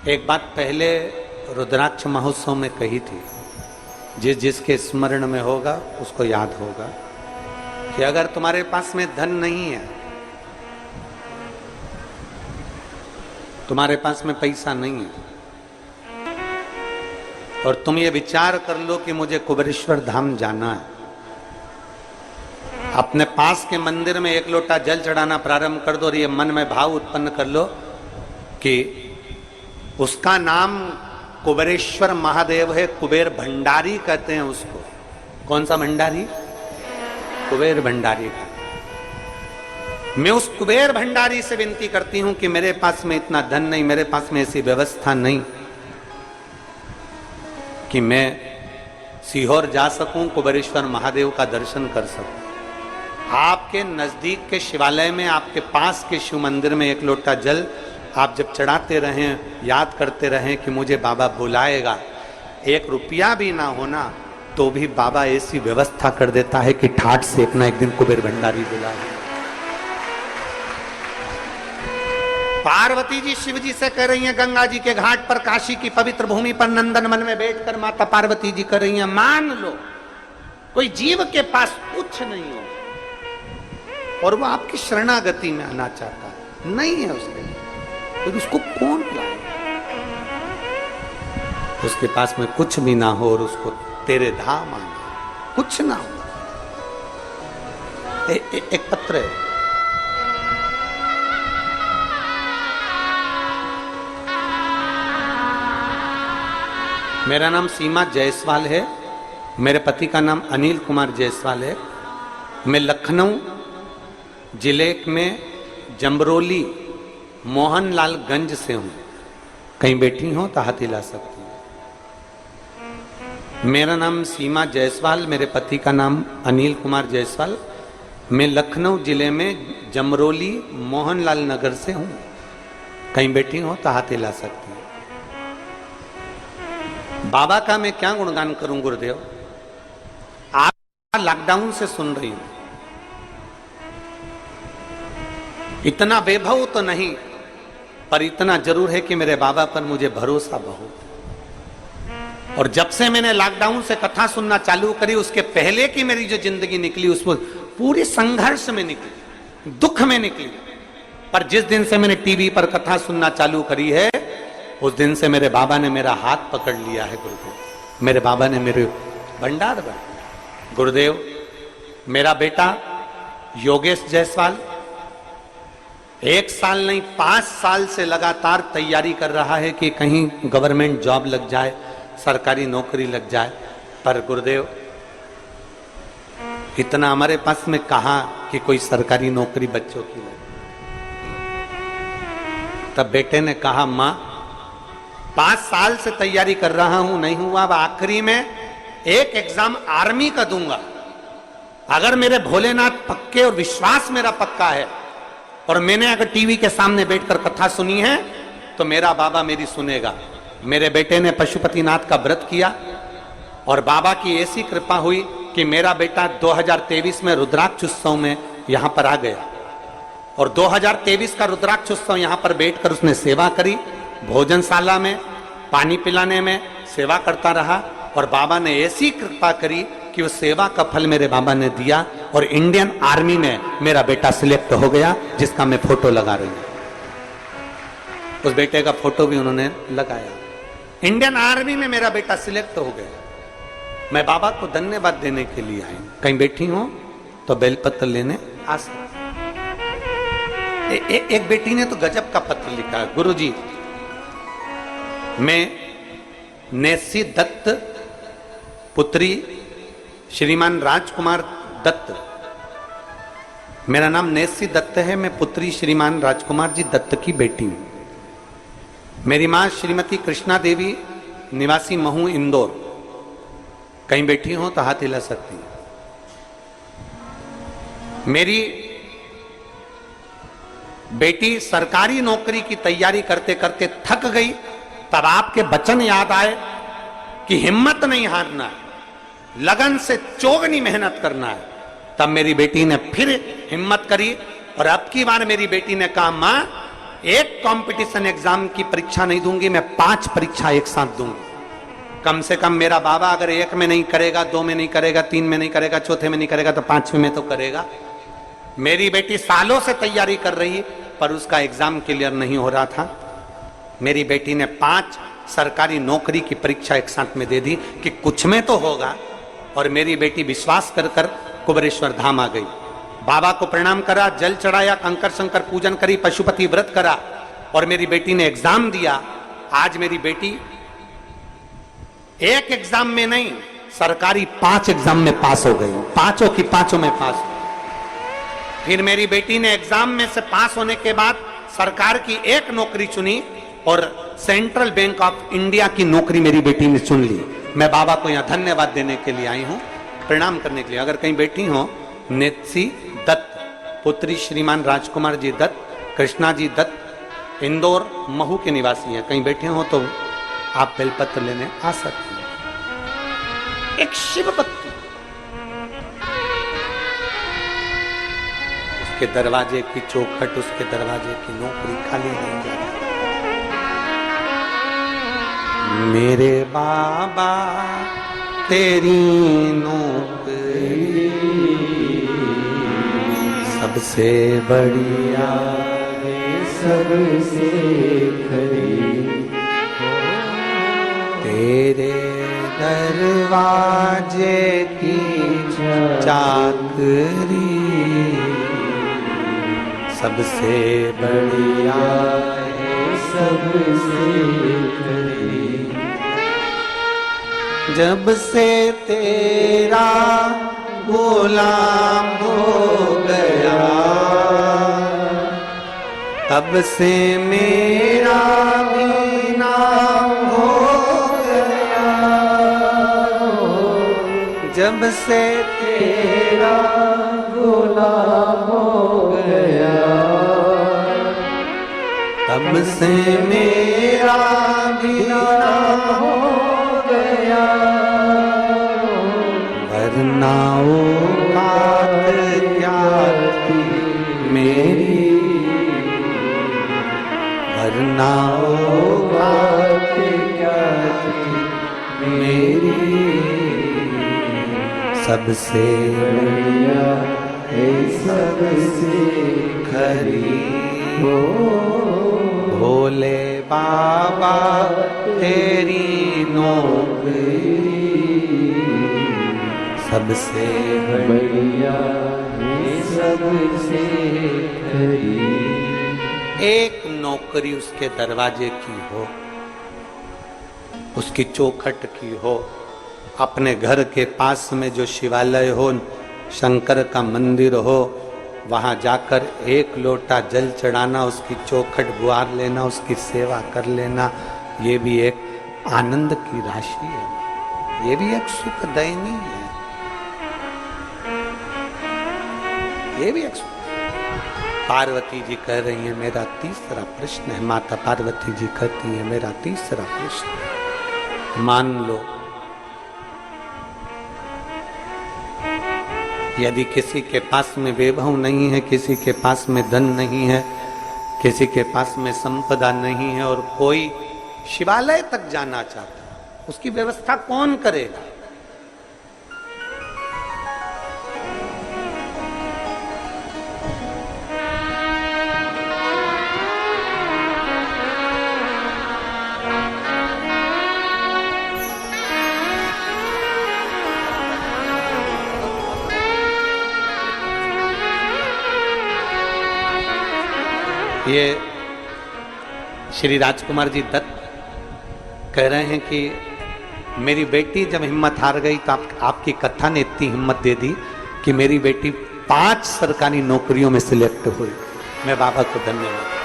एक बात पहले रुद्राक्ष महोत्सव में कही थी, जिसके स्मरण में होगा उसको याद होगा कि अगर तुम्हारे पास में धन नहीं है, तुम्हारे पास में पैसा नहीं है, और तुम ये विचार कर लो कि मुझे कुबेरेश्वर धाम जाना है, अपने पास के मंदिर में एक लोटा जल चढ़ाना प्रारंभ कर दो और ये मन में भाव उत्पन्न कर लो कि उसका नाम कुबेरेश्वर महादेव है, कुबेर भंडारी कहते हैं उसको। कौन सा भंडारी? कुबेर भंडारी का। मैं उस कुबेर भंडारी से विनती करती हूं कि मेरे पास में इतना धन नहीं, मेरे पास में ऐसी व्यवस्था नहीं कि मैं सीहोर जा सकूं, कुबेरेश्वर महादेव का दर्शन कर सकूं। आपके नजदीक के शिवालय में, आपके पास के शिव मंदिर में एक लोटा जल आप जब चढ़ाते रहें, याद करते रहें कि मुझे बाबा बुलाएगा, 1 रुपया भी ना होना तो भी बाबा ऐसी व्यवस्था कर देता है कि ठाट से अपना एक दिन कुबेर भंडारी बुलाए। पार्वती जी शिव जी से कह रही हैं, गंगा जी के घाट पर, काशी की पवित्र भूमि पर, नंदन वन में बैठकर माता पार्वती जी कर रही हैं, मान लो कोई जीव के पास कुछ नहीं हो और वो आपकी शरणागति में आना चाहता है, नहीं है उसके लिए, तो उसको कौन लाए? उसके पास में कुछ भी ना हो और उसको तेरे धाम आना, कुछ ना हो। एक पत्र है, मेरा नाम सीमा जायसवाल है, मेरे पति का नाम अनिल कुमार जायसवाल है। मैं लखनऊ जिले में जमरोली मोहनलालगंज से हूं। कहीं बैठी हो तो हाथ हिला सकती हूं। मेरा नाम सीमा जायसवाल, मेरे पति का नाम अनिल कुमार जायसवाल। मैं लखनऊ जिले में जमरोली मोहनलाल नगर से हूं। कहीं बैठी हो तो हाथ हिला सकती हूं। बाबा का मैं क्या गुणगान करूं गुरुदेव? आप लॉकडाउन से सुन रही हूं, इतना वैभव तो नहीं, पर इतना जरूर है कि मेरे बाबा पर मुझे भरोसा बहुत। और जब से मैंने लॉकडाउन से कथा सुनना चालू करी, उसके पहले की मेरी जो जिंदगी निकली उसको पूरी संघर्ष में निकली, दुख में निकली। पर जिस दिन से मैंने टीवी पर कथा सुनना चालू करी है, उस दिन से मेरे बाबा ने मेरा हाथ पकड़ लिया है गुरुदेव। मेरे बाबा ने मेरे भंडार भर। गुरुदेव, मेरा बेटा योगेश जायसवाल 1 साल नहीं 5 साल से लगातार तैयारी कर रहा है कि कहीं गवर्नमेंट जॉब लग जाए, सरकारी नौकरी लग जाए। पर गुरुदेव, इतना हमारे पास में कहा कि कोई सरकारी नौकरी बच्चों की लगे। तब बेटे ने कहा, मां 5 साल से तैयारी कर रहा हूं, नहीं हुआ, अब आखिरी में एक एग्जाम आर्मी का दूंगा। अगर मेरे भोलेनाथ पक्के और विश्वास मेरा पक्का है और मैंने अगर टीवी के सामने बैठकर कथा सुनी है तो मेरा बाबा मेरी सुनेगा। मेरे बेटे ने पशुपतिनाथ का व्रत किया और बाबा की ऐसी कृपा हुई कि मेरा बेटा 2023 में रुद्राक्ष उत्सव में यहां पर आ गया और 2023 का रुद्राक्ष उत्सव यहां पर बैठकर उसने सेवा करी। भोजनशाला में पानी पिलाने में सेवा करता रहा और बाबा ने ऐसी कृपा करी कि उस सेवा का फल मेरे बाबा ने दिया और इंडियन आर्मी में मेरा बेटा सिलेक्ट हो गया, जिसका मैं फोटो लगा रही हूं। उस बेटे का फोटो भी उन्होंने लगाया। इंडियन आर्मी में मेरा बेटा सिलेक्ट हो गया। मैं बाबा को धन्यवाद देने के लिए आई। कहीं बैठी हो तो बेलपत्र लेने आ सकते। एक बेटी ने तो गजब का पत्र लिखा है, गुरुजी मैं नेसी दत्त पुत्री श्रीमान राजकुमार दत्त, मेरा नाम नेसी दत्त है, मैं पुत्री श्रीमान राजकुमार जी दत्त की बेटी हूं। मेरी मां श्रीमती कृष्णा देवी निवासी महू इंदौर। कहीं बैठी हो तो हाथ हिला सकती है। मेरी बेटी सरकारी नौकरी की तैयारी करते करते थक गई तब आपके वचन याद आए कि हिम्मत नहीं हारना है, लगन से चौगनी मेहनत करना है। तब मेरी बेटी ने फिर हिम्मत करी और अब की बार मेरी बेटी ने कहा, मां एक कंपटीशन एग्जाम की परीक्षा नहीं दूंगी, मैं 5 परीक्षा एक साथ दूंगी। कम से कम मेरा बाबा अगर 1 में नहीं करेगा, 2 में नहीं करेगा, 3 में नहीं करेगा, 4थे में नहीं करेगा तो 5वें में तो करेगा। मेरी बेटी सालों से तैयारी कर रही पर उसका एग्जाम क्लियर नहीं हो रहा था। मेरी बेटी ने 5 सरकारी नौकरी की परीक्षा एक साथ में दे दी कि कुछ में तो होगा। और मेरी बेटी विश्वास कर कर कुबेरेश्वर धाम आ गई। बाबा को प्रणाम करा, जल चढ़ाया, कंकर शंकर पूजन करी, पशुपति व्रत करा और मेरी बेटी ने एग्जाम दिया। आज मेरी बेटी एक एग्जाम में नहीं, सरकारी 5 एग्जाम में पास हो गई, 5 की 5 में पास। फिर मेरी बेटी ने एग्जाम में से पास होने के बाद सरकार की एक नौकरी चुनी और सेंट्रल बैंक ऑफ इंडिया की नौकरी मेरी बेटी ने चुन ली। मैं बाबा को यहां धन्यवाद देने के लिए आई हूं, प्रणाम करने के लिए। अगर कहीं बैठी हो, नेत्सी दत्त, पुत्री श्रीमान राजकुमार जी दत्त, कृष्णा जी दत्त, इंदौर महू के निवासी हैं, कहीं बैठे हो तो आप बेलपत्र लेने आ सकते हैं। एक शिव भक्ति, उसके दरवाजे की चौखट, उसके दरवाजे की नौकरी खाली नहीं जाती। मेरे बाबा तेरी नौकरी सबसे बढ़िया है, सबसे खरी तेरे दरवाजे की चाकरी सबसे बढ़िया है, सबसे खरी। जब से तेरा गुलाम हो गया, तब से मेरा भी नाम हो गया। जब से तेरा गुलाम हो गया, तब से मेरा भी नाम हो गया। वरना बात क्या थी मेरी, वरना बात क्या थी मेरी, सबसे बढ़िया है, सबसे खरी हो। भोले बाबा तेरी नौकरी सबसे बढ़िया है, सबसे खरी। एक नौकरी उसके दरवाजे की हो, उसकी चौखट की हो, अपने घर के पास में जो शिवालय हो, शंकर का मंदिर हो, वहां जाकर 1 लोटा जल चढ़ाना, उसकी चौखट गुहार लेना, उसकी सेवा कर लेना, ये भी एक आनंद की राशि है, ये भी एक सुखदायिनी है, ये भी एक सुख। पार्वती जी कह रही है मेरा तीसरा प्रश्न है, माता पार्वती जी कहती है मेरा तीसरा प्रश्न है। मान लो यदि किसी के पास में वैभव नहीं है, किसी के पास में धन नहीं है, किसी के पास में संपदा नहीं है और कोई शिवालय तक जाना चाहता है, उसकी व्यवस्था कौन करेगा? ये श्री राजकुमार जी दत्त कह रहे हैं कि मेरी बेटी जब हिम्मत हार गई तो आपकी कथा ने इतनी हिम्मत दे दी कि मेरी बेटी 5 सरकारी नौकरियों में सिलेक्ट हुई। मैं बाबा को धन्यवाद।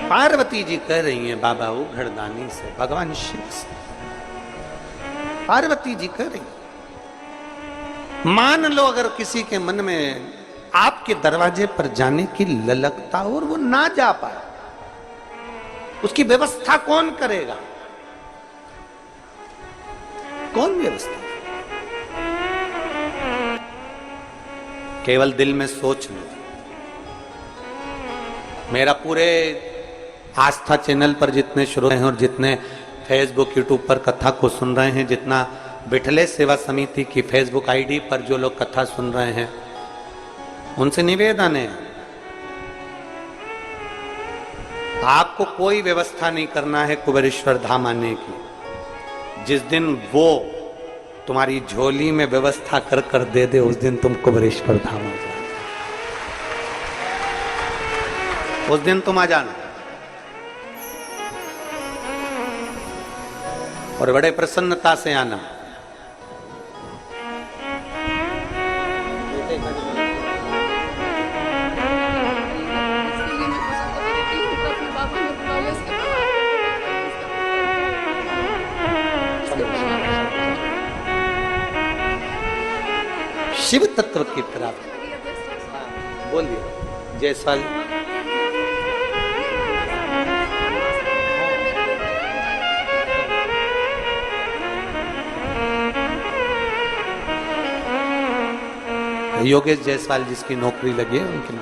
पार्वती जी कह रही हैं बाबा वो घरदानी से, भगवान शिव से पार्वती जी कह रही, मान लो अगर किसी के मन में आपके दरवाजे पर जाने की ललकता हो और वो ना जा पाए, उसकी व्यवस्था कौन करेगा? कौन व्यवस्था? केवल दिल में सोच लो। मेरा पूरे आस्था चैनल पर जितने श्रोता हैं और जितने फेसबुक यूट्यूब पर कथा को सुन रहे हैं, जितना बिठले सेवा समिति की फेसबुक आईडी पर जो लोग कथा सुन रहे हैं, उनसे निवेदन है, आपको कोई व्यवस्था नहीं करना है कुबेरेश्वर धाम आने की। जिस दिन वो तुम्हारी झोली में व्यवस्था कर कर दे दे, उस दिन तुम कुबेरेश्वर धाम आ जाओ, उस दिन तुम आ जाना। और बड़े प्रसन्नता से आना। शिव तत्व की तरफ बोलिए जयसवाल। योगेश जायसवाल जिसकी नौकरी लगी है उनकी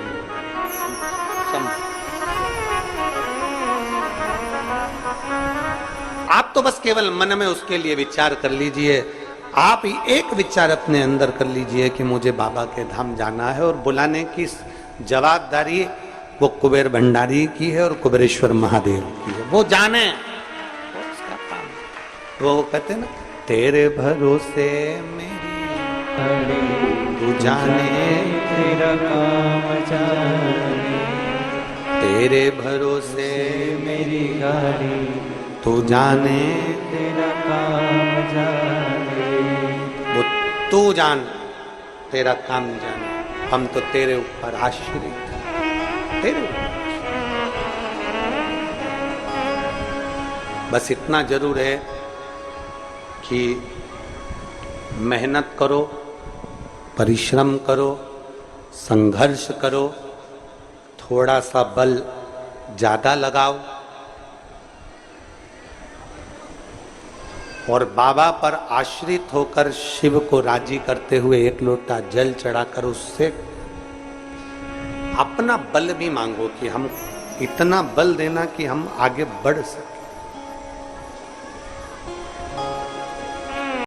आप तो बस केवल मन में उसके लिए विचार कर लीजिए। आप ही एक विचार अपने अंदर कर लीजिए कि मुझे बाबा के धाम जाना है, और बुलाने की जवाबदारी वो कुबेर भंडारी की है और कुबेरेश्वर महादेव की है। वो जाने, उसका काम। वो कहते ना, तेरे भरोसे मेरी तू जाने, तेरा काम जाने, तेरे भरोसे मेरी गाड़ी तू जाने, तेरा काम जाने। वो तू जान, तेरा काम जाने। हम तो तेरे ऊपर आश्रित हैं, तेरे ऊपर। बस इतना जरूर है कि मेहनत करो, परिश्रम करो, संघर्ष करो, थोड़ा सा बल ज्यादा लगाओ, और बाबा पर आश्रित होकर शिव को राजी करते हुए एक लोटा जल चढ़ाकर उससे अपना बल भी मांगो कि हम इतना बल देना कि हम आगे बढ़ सके।